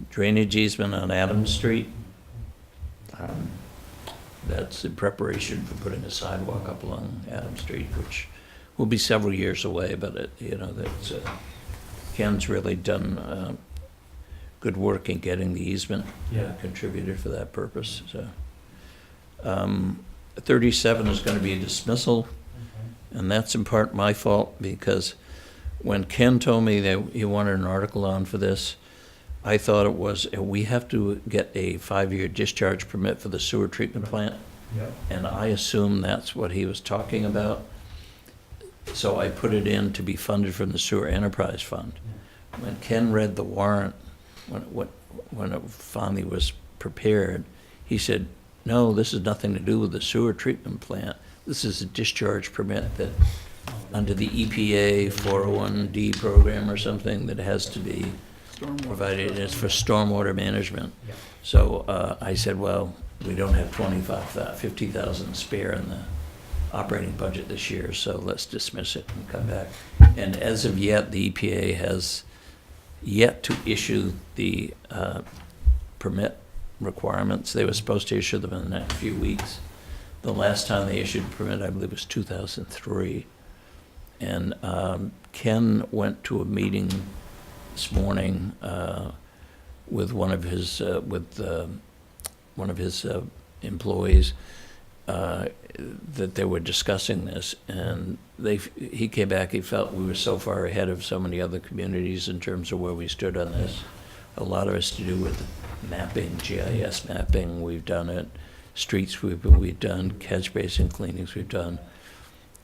Drainage easement on Adams Street. That's in preparation for putting a sidewalk up along Adams Street, which will be several years away, but that's, Ken's really done good work in getting the easement contributed for that purpose, so. 37 is gonna be a dismissal, and that's in part my fault, because when Ken told me that he wanted an article on for this, I thought it was, we have to get a 5-year discharge permit for the sewer treatment plant, Yep. and I assumed that's what he was talking about. So I put it in to be funded from the sewer enterprise fund. When Ken read the warrant, when it finally was prepared, he said, no, this has nothing to do with the sewer treatment plant. This is a discharge permit that, under the EPA 401D program or something, that has to be provided. It's for stormwater management. Yeah. So I said, well, we don't have 50,000 spare in the operating budget this year, so let's dismiss it and come back. And as of yet, the EPA has yet to issue the permit requirements. They were supposed to issue them in the next few weeks. The last time they issued a permit, I believe, was 2003. And Ken went to a meeting this morning with one of his employees that they were discussing this, and he came back. He felt we were so far ahead of so many other communities in terms of where we stood on this. A lot of it's to do with mapping, GIS mapping. We've done it. Streets we've done. Catch basin cleanings we've done.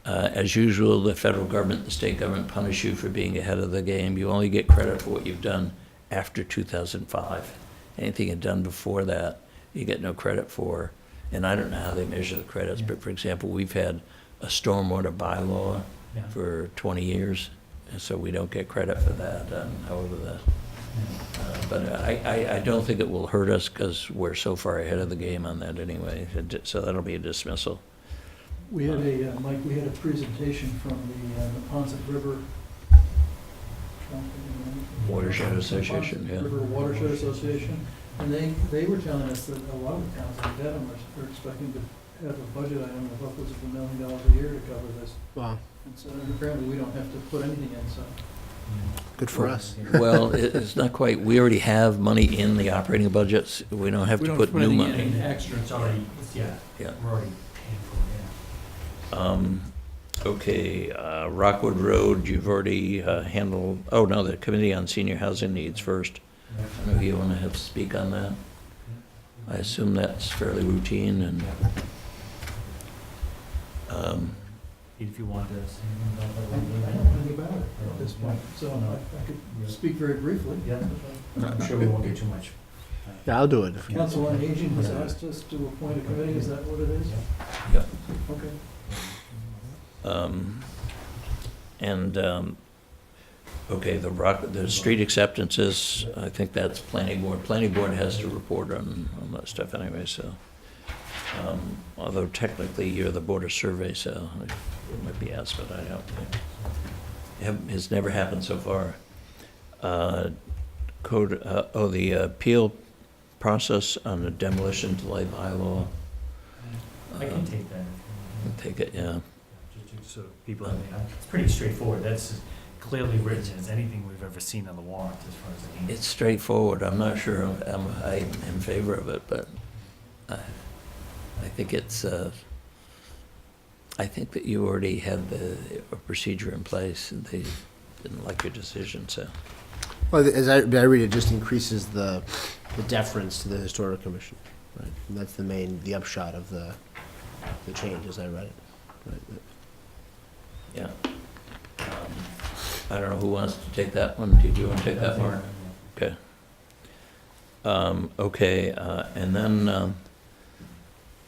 As usual, the federal government and the state government punish you for being ahead of the game. You only get credit for what you've done after 2005. Anything you've done before that, you get no credit for. And I don't know how they measure the credits, but for example, we've had a stormwater bylaw for 20 years, and so we don't get credit for that. However, but I don't think it will hurt us because we're so far ahead of the game on that anyway. So that'll be a dismissal. We had Mike, we had a presentation from the Neponset River Watershed Association, yeah. River Watershed Association, and they were telling us that a lot of towns like Dedham are expecting to have a budget item of upwards of $1 million a year to cover this. Wow, And so apparently we don't have to put anything in, so. good for us. Well, it's not quite, we already have money in the operating budgets. We don't have We to don't put put new anything money. And extra, it's already, yeah, Yeah. we're already paying for it, yeah. Okay, Rockwood Road, you've already handled, oh, no, the Committee on Senior Housing Needs first. I don't know if you want to have speak on that. I assume that's fairly routine and, If you want to say anything about that. I don't know anything about it at this point, so I could speak very briefly. Yeah, I'm sure we won't get too much. Yeah, I'll do it. Council on Aging has asked us to appoint a committee, is that what it is? yeah. Okay. Okay, the street acceptances, I think that's planning board. Planning board has to report on that stuff anyway, so. Although technically you're the Board of Survey, so it might be asked, but I don't think. It's never happened so far. The appeal process on the demolition delay bylaw. I can take that. Take it, yeah. Just so people, it's pretty straightforward. That's as clearly written as anything we've ever seen on the warrant as far as I can. It's straightforward. I'm not sure I'm in favor of it, but I think it's, I think that you already had a procedure in place and they didn't like your decision, so. Well, as I read it, just increases the deference to the Historic Commission, right? And that's the upshot of the change, as I read it. Right? Yeah. I don't know who wants to take that one. Did you want to take that one? Okay. Okay, and then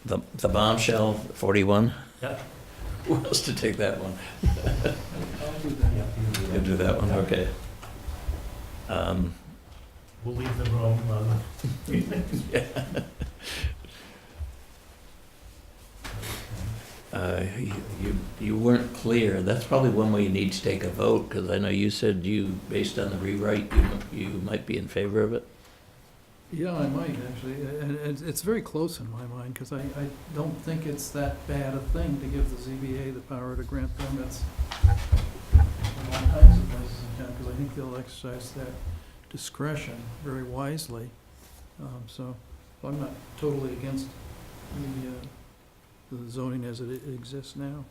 the bombshell 41. Yeah. Who wants to take that one? I'll do that. You do that one, okay. We'll leave the room. You weren't clear. That's probably one way you need to take a vote, because I know you said based on the rewrite, you might be in favor of it. Yeah, I might, actually, and it's very close in my mind, because I don't think it's that bad a thing to give the ZBA the power to grant permits in all kinds of places in town, because I think they'll exercise that discretion very wisely. So I'm not totally against the zoning as it exists now.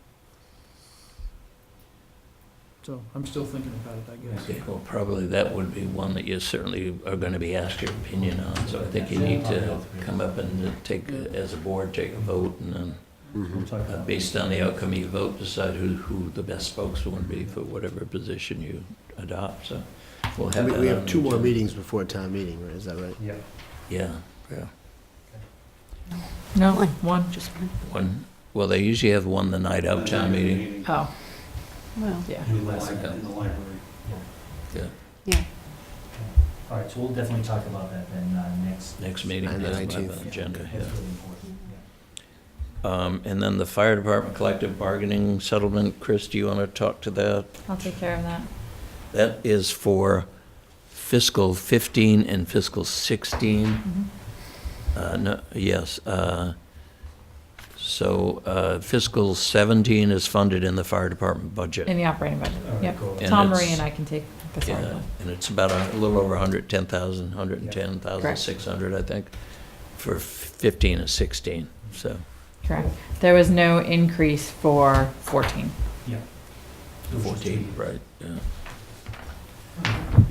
So I'm still thinking about it, I guess. Okay, well, probably that would be one that you certainly are going to be asked your opinion on, so I think you need to come up and as a board, take a vote, and then, based on the outcome of your vote, decide who the best spokesman would be for whatever position you adopt, so we'll have that We on have the 2 more agenda. meetings before town meeting, right? Is that right? Yeah. Yeah. No, one. Just one. One, well, they usually have one the night of town meeting. Oh, Well, yeah. In the library. Yeah, yeah. All right, so we'll definitely talk about that then next meeting, And the yeah, we'll have 19th. an agenda, That's yeah. really important. And then the fire department collective bargaining settlement, Chris, do you want to talk to that? I'll take care of that. That is for fiscal 15 and fiscal 16. No, yes. So fiscal 17 is funded in the fire department budget. In the operating budget, All right, yep. cool. And Tom it's- Marie and I can take this Yeah, article. and it's about a little over 110,000, 110,600, I think, for 15 and 16, so. Correct. There was no increase for 14. Yeah. 14, right, yeah.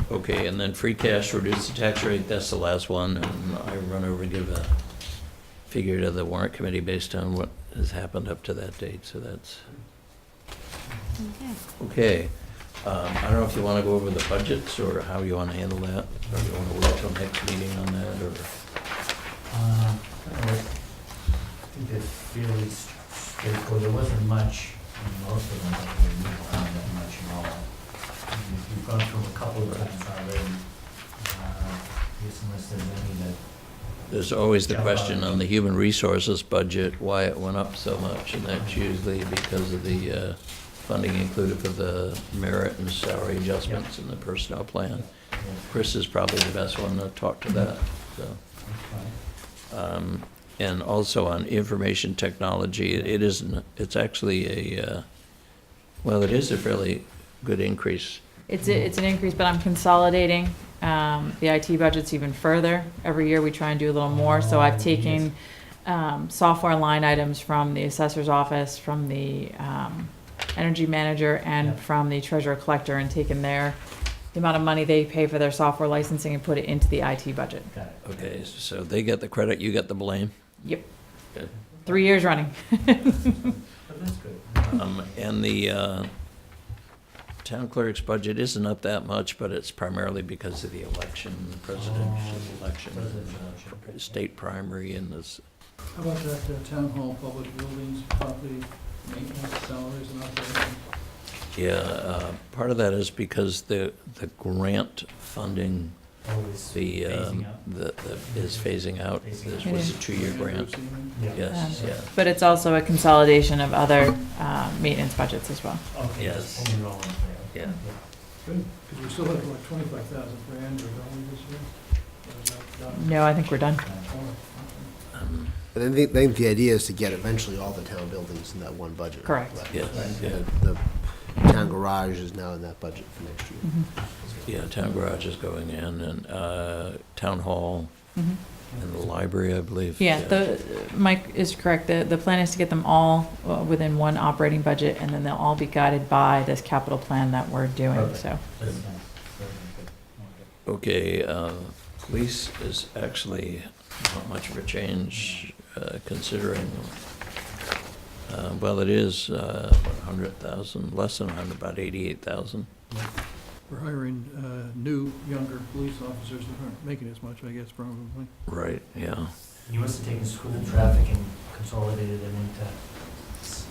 Okay, and then free cash, reduce the tax rate, that's the last one, and I run over and give a figure to the warrant committee based on what has happened up to that date, so that's, okay. I don't know if you want to go over the budgets, or how you want to handle that, or you want to wait till next meeting on that, or? I think they're fairly straightforward. There wasn't much, most of them, but we moved around that much in all. We've gone through a couple of times already. Just unless there's any that. There's always the question on the human resources budget, why it went up so much, and that's usually because of the funding included for the merit and salary adjustments in the personnel plan. Chris is probably the best one to talk to that, so. And also on information technology, it's actually well, it is a fairly good increase. It's an increase, but I'm consolidating the IT budgets even further. Every year we try and do a little more, so I've taken software line items from the assessor's office, from the energy manager, and from the treasurer collector, and taken the amount of money they pay for their software licensing and put it into the IT budget. Got it. Okay, so they get the credit, you get the blame? Yep. Good. 3 years running. But that's good. And the town clerk's budget isn't up that much, but it's primarily because of the election, the presidential election, and state primary, and this. How about that town hall, public buildings, property, maintenance, salaries and operating? Yeah, part of that is because the grant funding, Always the, phasing out. is phasing out. This was a 2-year grant. Yes, yeah. But it's also a consolidation of other maintenance budgets as well. Okay. Yes. Home enrollment there. Yeah. Good, because we still have like 25,000 per Andrew, don't we, this year? Or is that done? No, I think we're done. Oh, But I think the idea is to get eventually all the town buildings in that one budget. Correct. Yes, yeah. The town garage is now in that budget for next year. Yeah, town garage is going in, and town hall, Mhm. and the library, I believe. Yeah, Mike is correct. The plan is to get them all within one operating budget, and then they'll all be guided by this capital plan that we're doing, Perfect. so. That's nice. Very good. Okay, police is actually not much of a change, considering, well, it is, 100,000, less than 100, about 88,000. We're hiring new, younger police officers that aren't making as much, I guess, probably. Right, yeah. You must have taken school traffic and consolidated them into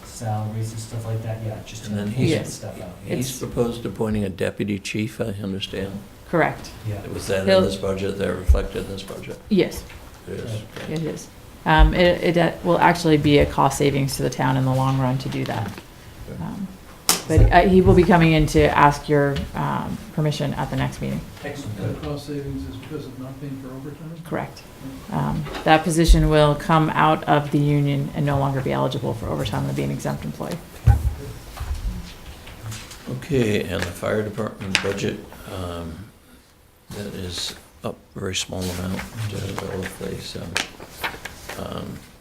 salaries and stuff like that, yeah, just to And then pull he's- that Yes. stuff out. He's proposed appointing a deputy chief, I understand. Correct. Yeah. Was that in He'll- this budget, that reflected in this budget? Yes, It is. it is. It will actually be a cost savings to the town in the long run to do that. But he will be coming in to ask your permission at the next meeting. Excellent, And good. the cost savings is because of not paying for overtime? Correct. That position will come out of the union and no longer be eligible for overtime and be an exempt employee. Okay, and the fire department budget, that is up a very small amount relatively, so.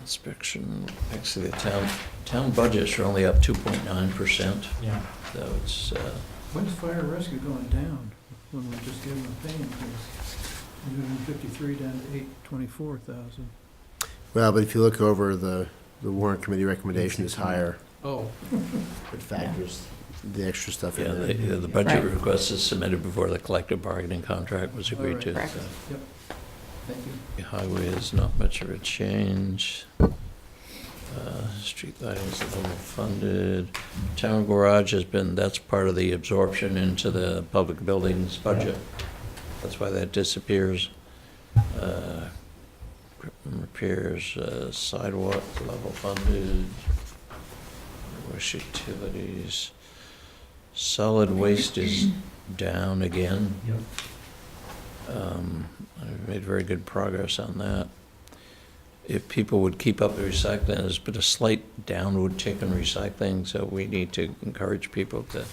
Inspection, actually, the town budgets are only up 2.9%, Yeah. so it's, When's fire rescue going down? When we just gave them a pay increase? 153 down to 824,000. Well, but if you look over the warrant committee recommendation is higher. Oh. It factors the extra stuff in yeah, there. the budget Right. request is submitted before the collective bargaining contract was agreed to. Correct. so. Yep. Thank you. Highway is not much of a change. Street lighting is level funded. Town garage has been, that's part of the absorption into the public buildings budget. That's why that disappears. Equipment repairs, sidewalk level funded. Waste utilities. Solid waste is down again. Yep. I've made very good progress on that. If people would keep up the recycling, there's been a slight downward tick in recycling, so we need to encourage people to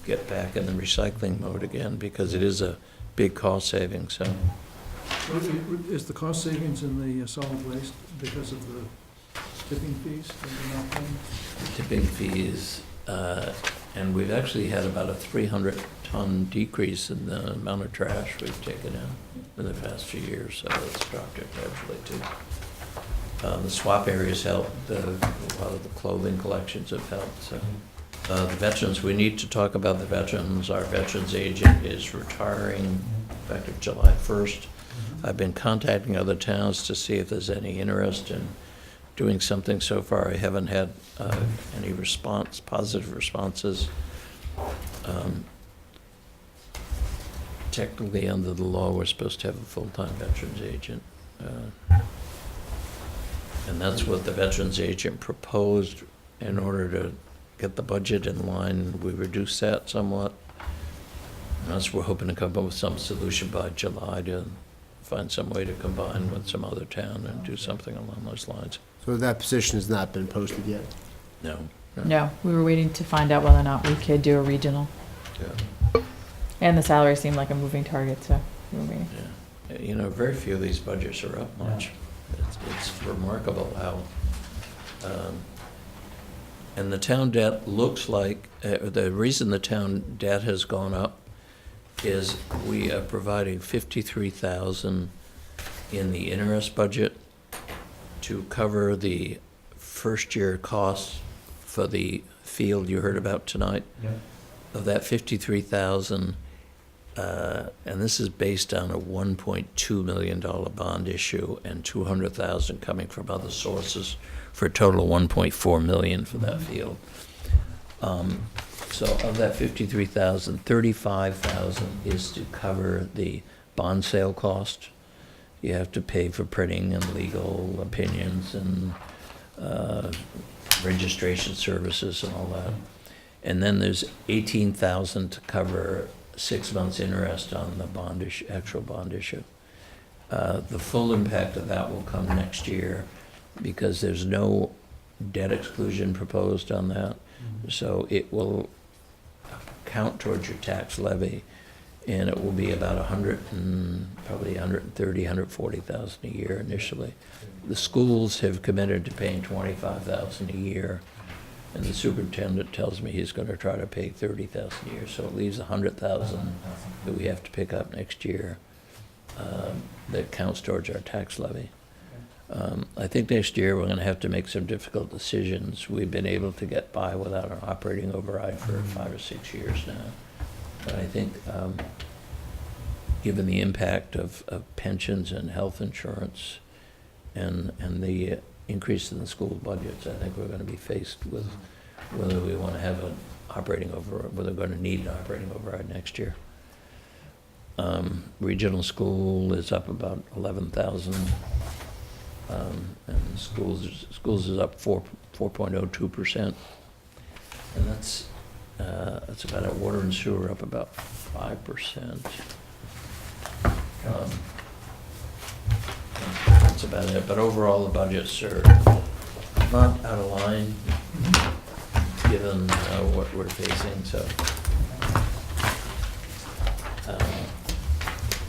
get back in the recycling mode again, because it is a big cost saving, so. Is the cost savings in the solid waste because of the tipping fees that you're not paying? Tipping fees, and we've actually had about a 300-ton decrease in the amount of trash we've taken in the past few years, so it's dropped it gradually too. The swap areas help, a lot of the clothing collections have helped, so. The veterans, we need to talk about the veterans. Our veterans agent is retiring effective July 1st. I've been contacting other towns to see if there's any interest in doing something. So far, I haven't had any response, positive responses. Technically, under the law, we're supposed to have a full-time veterans agent. And that's what the veterans agent proposed in order to get the budget in line, we reduce that somewhat. Unless we're hoping to come up with some solution by July to find some way to combine with some other town and do something along those lines. So that position has not been posted yet? No. No, we were waiting to find out whether or not we could do a regional. Yeah. And the salary seemed like a moving target, so we were waiting. Yeah. You know, very few of these budgets are up much. It's remarkable how, and the town debt looks like, the reason the town debt has gone up is we are providing $53,000 in the interest budget to cover the first year costs for the field you heard about tonight. Yep. Of that 53,000, and this is based on a $1.2 million bond issue and 200,000 coming from other sources for a total of 1.4 million for that field. So of that 53,000, 35,000 is to cover the bond sale cost. You have to pay for printing and legal opinions and registration services and all that. And then there's 18,000 to cover 6 months interest on the bond issue, actual bond issue. The full impact of that will come next year because there's no debt exclusion proposed on that. So it will count towards your tax levy, and it will be about probably 130, 140,000 a year initially. The schools have committed to paying 25,000 a year, and the superintendent tells me he's going to try to pay 30,000 a year. So it leaves 100,000 that we have to pick up next year that counts towards our tax levy. I think next year we're going to have to make some difficult decisions. We've been able to get by without an operating override for 5 or 6 years now. But I think given the impact of pensions and health insurance and the increase in the school budgets, I think we're going to be faced with whether we want to have an operating override, whether we're going to need an operating override next year. Regional school is up about 11,000. And schools is up 4.02%, and that's about it. Water and sewer up about 5%. That's about it. But overall, the budgets are not out of line given what we're facing. So.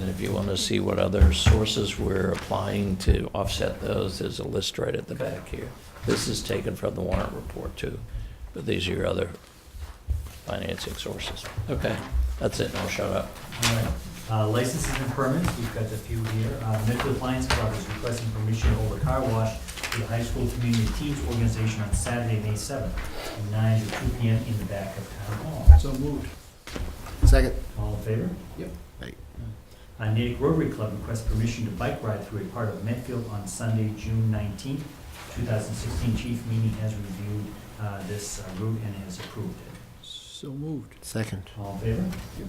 And if you want to see what other sources we're applying to offset those, there's a list right at the back here. This is taken from the warrant report too, but these are your other financing sources. Okay, that's it, I'll shut up. All right. Licenses and permits, we've got a few here. Medfield Lions Club is requesting permission to hold a car wash for the high school community teams organization on Saturday, May 7th, from 9 to 2 p.m. in the back of Town Hall. So moved. Second? All in favor? Yep. Natick Rotary Club requests permission to bike ride through a part of Medfield on Sunday, June 19th, 2016. Chief Meany has reviewed this route and has approved it. So moved. Second. All in favor? Yep.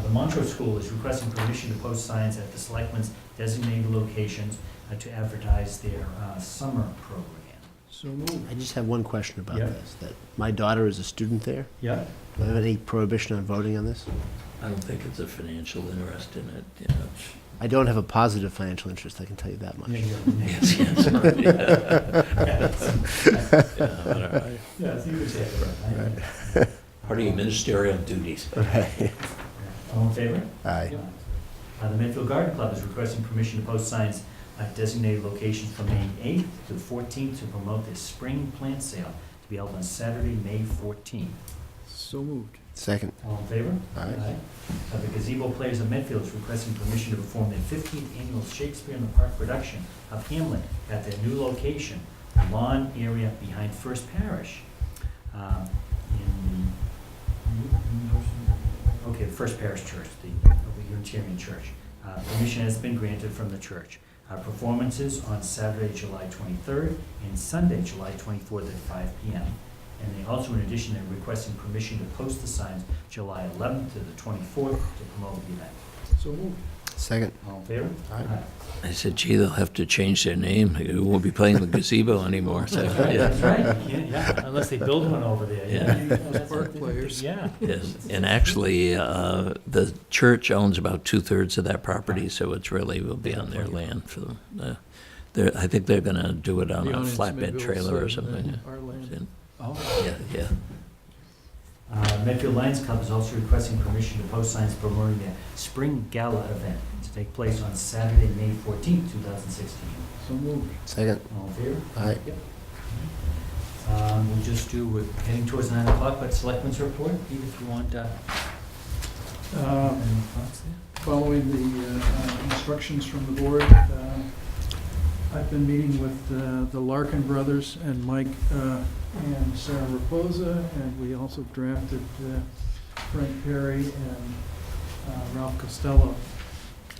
The Montrose School is requesting permission to post signs at the Selectmen's designated locations to advertise their summer program. So moved. I just have one question about Yeah. this, that my daughter is a student there. Yeah. Do I have any prohibition on voting on this? I don't think it's a financial interest in it, you know. I don't have a positive financial interest, I can tell you that much. Yes, yes, right, yeah. Yeah, so you would say it, right? Part of your ministerial duties. Right. All in favor? Aye. The Medfield Garden Club is requesting permission to post signs at designated locations from May 8th to the 14th to promote their spring plant sale to be held on Saturday, May 14th. So moved. Second. All in favor? Aye. The Gazebo Players of Medfield is requesting permission to perform their 15th annual Shakespeare in the Park production of Hamlet at their new location, the lawn area behind First Parish. The First Parish Church, the Unitarian Church. Permission has been granted from the church. Performances on Saturday, July 23rd and Sunday, July 24th at 5 p.m. And they also, in addition, they're requesting permission to post the signs July 11th to the 24th to promote the event. So moved. Second. All in favor? Aye. I said, gee, they'll have to change their name. They won't be playing the gazebo anymore. So, That's right, unless they build one over there. Yeah. Park players. Yeah. Yes, and actually, the church owns about 2/3 of that property, so it's really will be on their land for them. I think they're going to do it on The a audience may flatbed be trailer or also something. Our land. Yeah. Oh. Yeah. Medfield Lions Club is also requesting permission to post signs promoting their spring gala event to take place on Saturday, May 14th, 2016. So moved. Second. All in favor? Aye. We'll just do, we're heading towards 9 o'clock, but Selectmen's report, Pete, if you want, any thoughts there? Following the instructions from the board, I've been meeting with the Larkin brothers and Mike and Sarah Raposa, and we also drafted Frank Perry and Ralph Costello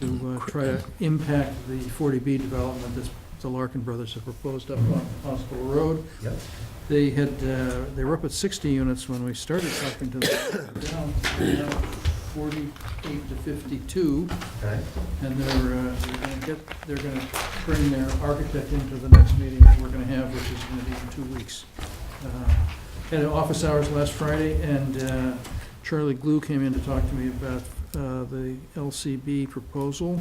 to try to impact the 40B development that the Larkin brothers have proposed up on Hospital Road. Yep. They were up at 60 units when we started talking to them, down to 48 to 52. Okay. And they're gonna bring their architect into the next meeting that we're gonna have, which is gonna be in 2 weeks. Had office hours last Friday, and Charlie Glue came in to talk to me about the LCB proposal.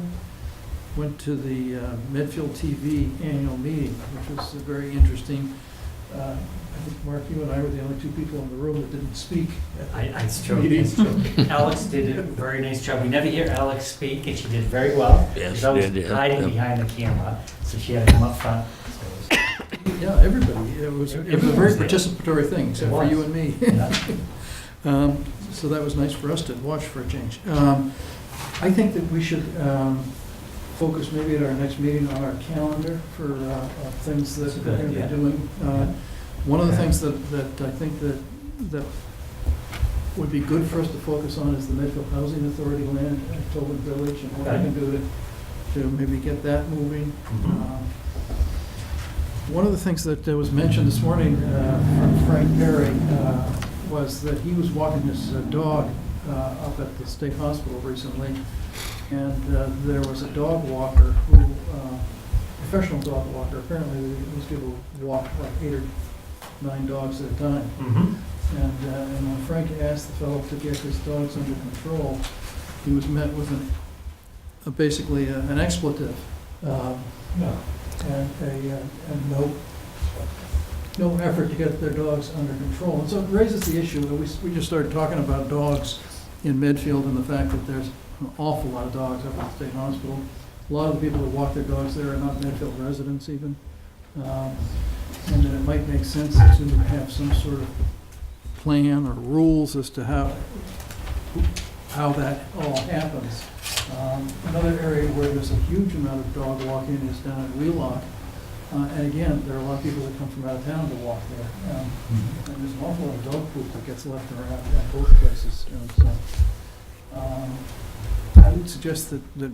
Went to the Medfield TV annual meeting, which was very interesting. I think, Mark, you and I were the only two people in the room that didn't speak. It's true, it's true. Alex did a very nice job. We never hear Alex speak, and she did very well. Yes, She's always she did, yeah. hiding Yep. behind the camera, so she had to come up front. So it Yeah, everybody. It was a very participatory thing, except for was. you and me. Yeah. So that was nice for us to watch for a change. I think that we should focus maybe at our next meeting on our calendar for things that That's a we're good going to be idea. doing. One of the things that I think that would be good for us to focus on is the Medfield Housing Authority land at Tobin Village, and what we can do to maybe get that moving. One of the things that was mentioned this morning from Frank Perry was that he was walking his dog up at the state hospital recently, and there was a dog walker who, professional dog walker, apparently these people walk like 8 or 9 dogs at a time. Mm-hmm. And when Frank asked the fellow to get his dogs under control, he was met with basically an expletive. And no effort to get their dogs under control. And so it raises the issue, we just started talking about dogs in Medfield and the fact that there's an awful lot of dogs up at the state hospital. A lot of the people that walk their dogs there are not Medfield residents even. And that it might make sense to have some sort of plan or rules as to how that all happens. Another area where there's a huge amount of dog walking is down at Wheelock. And again, there are a lot of people that come from out of town to walk there. And there's an awful lot of dog poop that gets left around at both places. And so I would suggest that the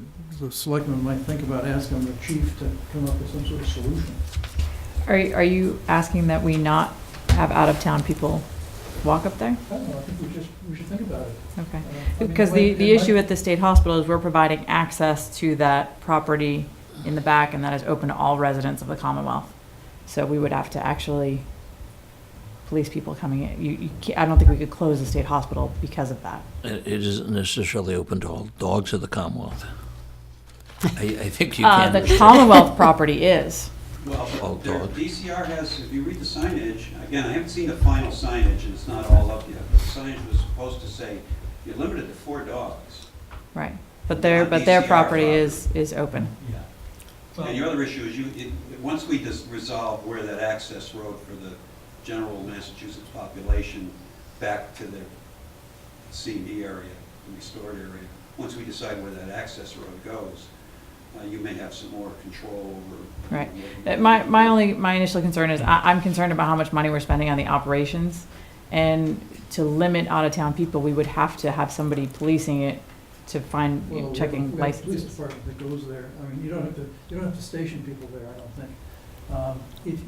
selectmen might think about asking the chief to come up with some sort of solution. Are you asking that we not have out-of-town people walk up there? I don't know, I think we should think about it. Okay. I mean, Because it might- the issue at the state hospital is we're providing access to that property in the back, and that is open to all residents of the Commonwealth. So we would have to actually police people coming in. You can't, I don't think we could close the state hospital because of that. It isn't necessarily open to all dogs of the Commonwealth. I think you can. The Commonwealth property is. Well, All but their dog. DCR has, if you read the signage, again, I haven't seen the final signage, and it's not all up yet, but the signage was supposed to say, you're limited to 4 dogs. Right. But their DCR property property. is open. Yeah. And your other issue is once we just resolve where that access road for the general Massachusetts population back to their C&D area, the restored area, once we decide where that access road goes, you may have some more control over. Right. My initial concern is I'm concerned about how much money we're spending on the operations, and to limit out-of-town people, we would have to have somebody policing it to find, Well, checking we have a police licenses. department that goes there. I mean, you don't have to station people there, I don't think.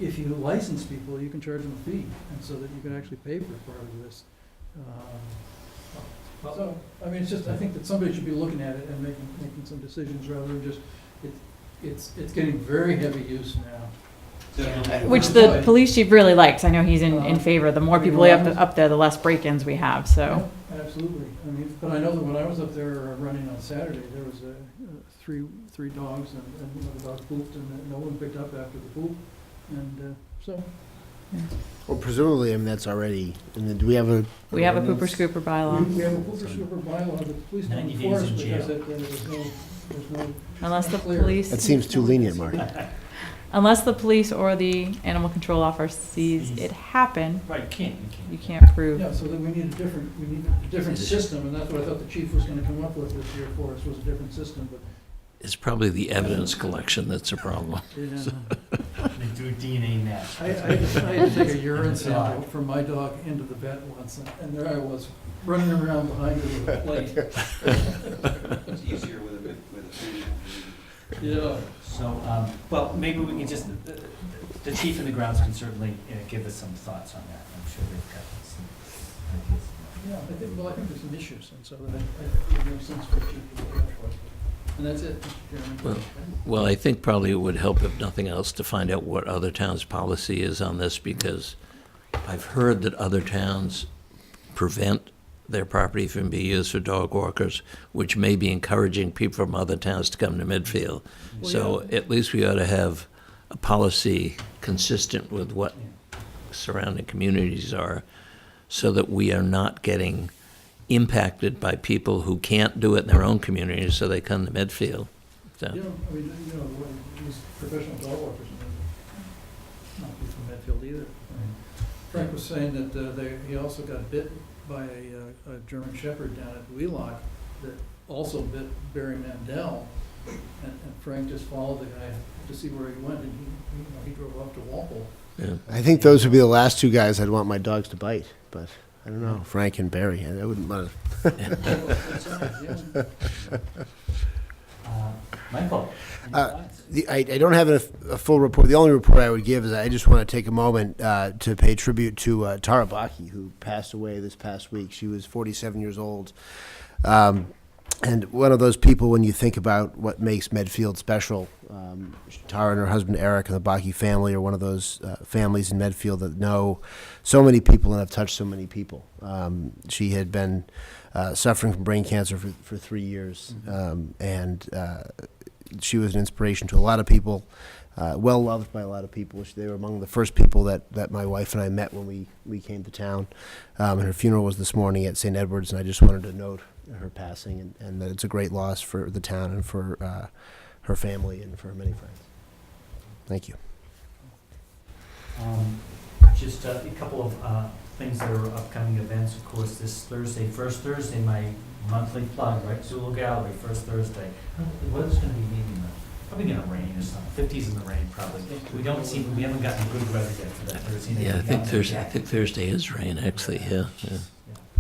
If you license people, you can charge them a fee, and so that you can actually pay for part of this. So, I mean, it's just, I think that somebody should be looking at it and making some decisions rather than just, it's getting very heavy use now. Which the police chief really likes. I know he's in favor. The more people we have up there, the less break-ins we have, so. Yeah, absolutely. I mean, but I know that when I was up there running on Saturday, there was three dogs and the dog pooped and no one picked up after the poop. And so, Well, presumably, I mean, that's already, and then do we have a? We have a pooper scooper bylaw. we have a pooper scooper bylaw that the police don't 90 days enforce in because jail. there's no. Unless the clear. police. That seems too lenient, Mark. Unless the police or the animal control officer sees it happen, Right, you can't. you can't prove. Yeah, so then we need a different system, and that's what I thought the chief was gonna come up with this year for us, was a different system, but, It's probably the evidence collection that's a problem. yeah. They do a DNA match. I had to take a urine sample from my dog into the vet once, and there I was, running around behind her with a plate. It's easier with a female. Yeah. So, well, maybe we can just, the chief and the grounds can certainly give us some thoughts on that. I'm sure they've got some ideas. Yeah, I think there's some issues, and so that it makes sense for the chief to look at for us. And that's it, Mr. Chairman. Well, I think probably it would help, if nothing else, to find out what other towns' policy is on this, because I've heard that other towns prevent their property from being used for dog walkers, which may be encouraging people from other towns to come to Medfield. Well, So at least we ought to have a policy consistent with what surrounding communities are, so that we are not getting impacted by people who can't do it in their own communities, so they come to Medfield. So, I mean, these professional dog walkers, not be from Medfield either. I mean, Frank was saying that he also got bit by a German Shepherd down at Wheelock that also bit Barry Mandel, and Frank just followed the guy to see where he went, and he drove off to Walpole. yeah. I think those would be the last two guys I'd want my dogs to bite, but I don't know, Frank and Barry, I wouldn't want to. That's right, yeah. Michael, any Uh, thoughts? I don't have a full report. The only report I would give is I just want to take a moment to pay tribute to Tara Baki, who passed away this past week. She was 47 years old. And one of those people, when you think about what makes Medfield special, Tara and her husband Erik and the Baki family are one of those families in Medfield that know so many people and have touched so many people. She had been suffering from brain cancer for 3 years, and she was an inspiration to a lot of people, well loved by a lot of people. They were among the first people that my wife and I met when we came to town. And her funeral was this morning at St. Edward's, and I just wanted to note her passing, and that it's a great loss for the town and for her family and for her many friends. Thank you. Just a couple of things that are upcoming events. Of course, this Thursday, first Thursday, my monthly plug, right? Zulu Gallery, first Thursday. The weather's going to be maybe probably going to rain or something. 50s in the rain, probably. We haven't gotten good weather yet for that Thursday. Yeah, I think Thursday is rain, actually, yeah.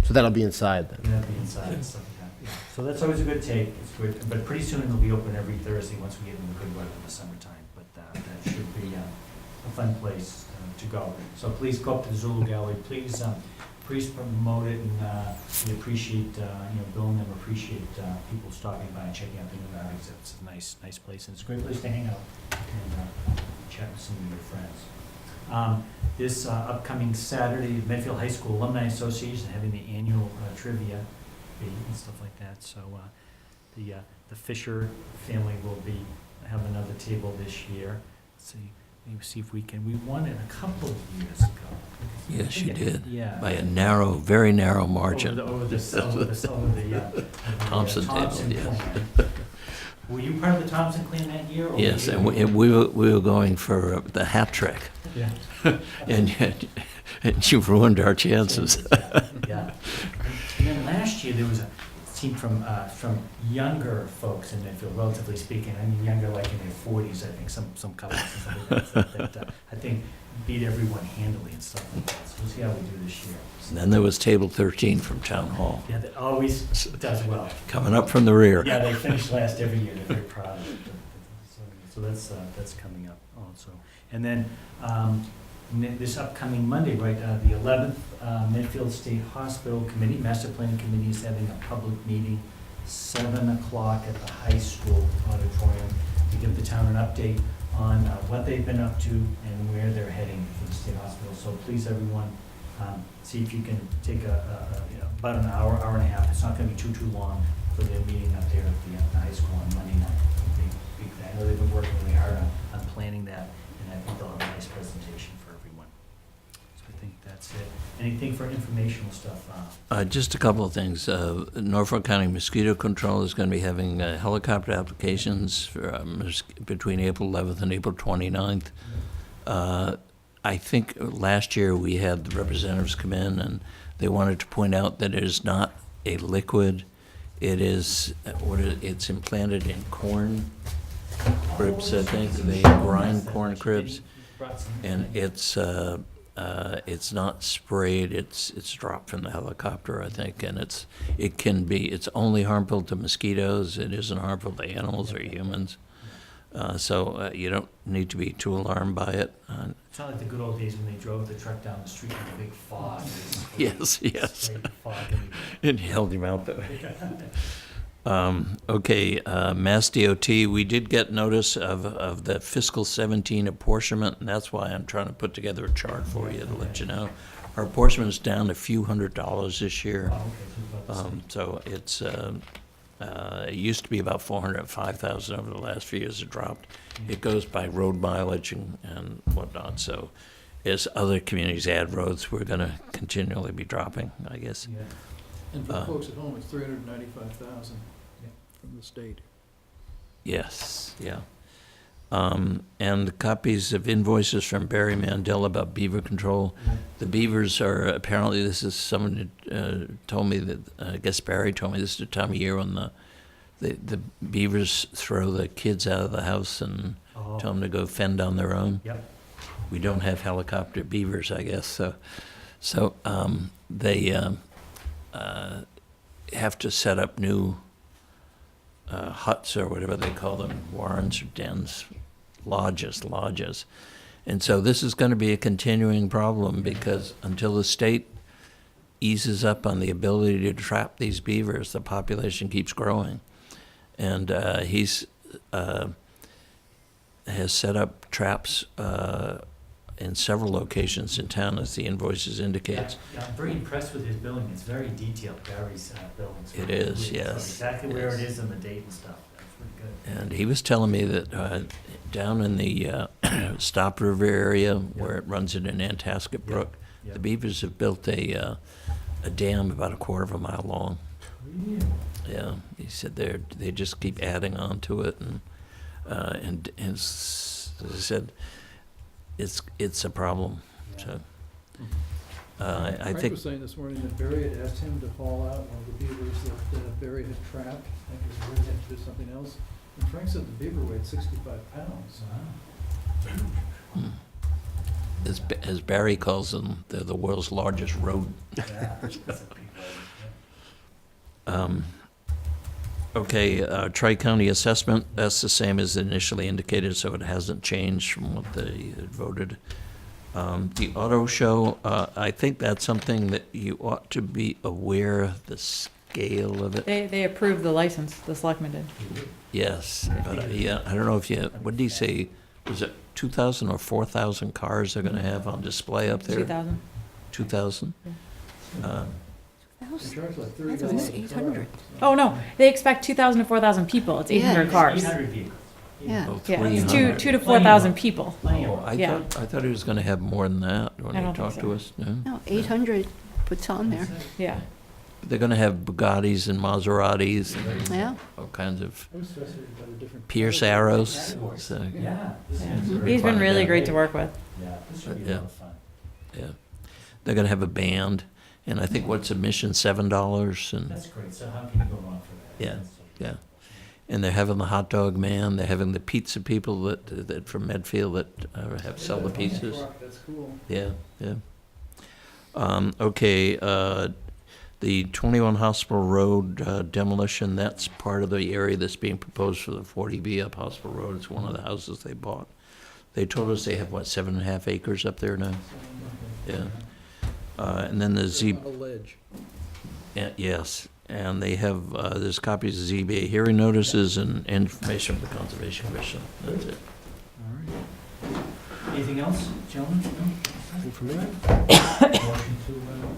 So that'll be inside then. That'll be inside and stuff like that. Yeah. So that's always a good take. It's good, but pretty soon it'll be open every Thursday once we get into good weather in the summertime. But that should be a fun place to go. So please go up to the Zulu Gallery. Please promote it, and we appreciate Bill and them appreciate people stopping by and checking out the new art exhibit. It's a nice place, and it's a great place to hang out and chat with some of your friends. This upcoming Saturday, Medfield High School Alumni Association having the annual trivia bee and stuff like that. So the Fisher family will have another table this year. Let's see if we can. We won it a couple of years ago. Yes, you did. Yeah. By a very narrow margin. Over the Thompson table, yeah. clan. Were you part of the Thompson clan that year? Or Yes, were you- and we were going for the hat trick, Yeah. and you've ruined our chances. Yeah. And then last year, there was a team from younger folks in Medfield, relatively speaking. I mean, younger, like in their 40s, I think, some couples and stuff like that I think beat everyone handily and stuff like that. So we'll see how we do this year. And then there was table 13 from Town Hall, Yeah, that always does well. coming up from the rear. Yeah, they finish last every year. They're very proud of it. So that's coming up also. And then this upcoming Monday, right, the 11th, Medfield State Hospital Committee, Master Planning Committee is having a public meeting, 7 o'clock at the high school auditorium, to give the town an update on what they've been up to and where they're heading for the state hospital. So please, everyone, see if you can take about an hour, hour and a half. It's not going to be too long for their meeting up there at the high school on Monday night. I know they've been working really hard on planning that, and I think they'll have a nice presentation for everyone. So I think that's it. Anything for informational stuff? Just a couple of things. Norfolk County Mosquito Control is going to be having helicopter applications for, between April 11th and April 29th. I think last year we had the representatives come in and they wanted to point out that it is not a liquid. It is, it's implanted in corn cribs, I think. They grind corn cribs, and it's not sprayed. It's dropped from the helicopter, I think, and it's only harmful to mosquitoes. It isn't harmful to animals or humans. So you don't need to be too alarmed by it. It's not like the good old days when they drove the truck down the street with a big fog. Yes, yes. Sprayed fog and It held him out that way. Okay, Mass DOT, we did get notice of the fiscal 17 apportionment, and that's why I'm trying to put together a chart for you to let you know. Our apportionment is down a few $100s this year. So it's, it used to be about $405,000 over the last few years. It dropped. It goes by road mileage and whatnot. So as other communities add roads, we're going to continually be dropping, I guess. Yeah. And for folks at home, it's $395,000 from the state. Yes, yeah. And copies of invoices from Barry Mandel about beaver control. The beavers are, apparently this is, someone told me that, I guess Barry told me this is the time of year when the beavers throw the kids out of the house and tell them to go fend on their own. Yep. We don't have helicopter beavers, I guess, so they have to set up new huts or whatever they call them, warrens or dens, lodges. And so this is going to be a continuing problem because until the state eases up on the ability to trap these beavers, the population keeps growing. And he's has set up traps in several locations in town, as the invoices indicates. Yeah, I'm very impressed with his billing. It's very detailed, Barry's billing. It is, yes. Exactly where Yes. it is and the date and stuff. That's pretty good. And he was telling me that down in the Stop River area, where it runs into Nantasket Brook, Yeah. the beavers have built a dam about a quarter of a mile long. Really? Yeah, he said they just keep adding on to it, and as I said, it's a problem. So I Frank think was saying this morning that Barry had asked him to haul out one of the beavers that Barry had trapped, and because Barry had to do something else. And Frank said the beaver weighed 65 pounds. as Barry calls them, they're the world's largest rodent. Yeah, that's a big one. Okay, Tri-County assessment, that's the same as initially indicated, so it hasn't changed from what they had voted. The auto show, I think that's something that you ought to be aware of the scale of it. They approved the license, the selectmen did. Yes, but yeah, I don't know if you, what did he say? Was it 2,000 or 4,000 cars they're gonna have on display up there? 2,000. 2,000? They charge like I thought it was $30 800. Oh, no, they expect 2,000 to 4,000 people. It's 800 cars. 800 vehicles. Yeah. Oh, Yeah, it's 300. 2 to 4,000 people. Oh, I Yeah. thought he was gonna have more than that when I he don't think talked to so. us, no? No, 800 puts on there. Yeah. They're gonna have Bugattis and Maseratis and Yeah. all kinds of I was fascinated by the different. Pierce arrows, so, Yeah. This Yeah. is Very He's been fun, really yeah. great to work with. Yeah, this should be a Yeah. lot of fun. yeah. They're gonna have a band, and I think what's admission, $7, and, That's great. So how can you go wrong for that? Yeah. That's so- yeah. And they're having the hot dog man, they're having the pizza people that from Medfield that have sell the pizzas. That's cool. Yeah, yeah. Okay, the 21 Hospital Road demolition, that's part of the area that's being proposed for the 40B up Hospital Road. It's one of the houses they bought. They told us they have, what, 7.5 acres up there now? Yeah. And then the On a ledge. yes, and they have, there's copies of ZBA hearing notices and information from the Conservation Commission. That's it. All right. Anything else, gentlemen? No? Nothing for me. Motion to adjourn?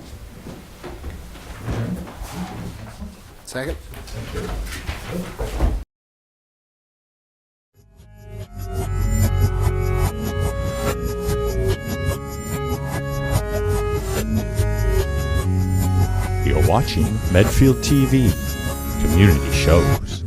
Second? You're watching Medfield TV, community shows.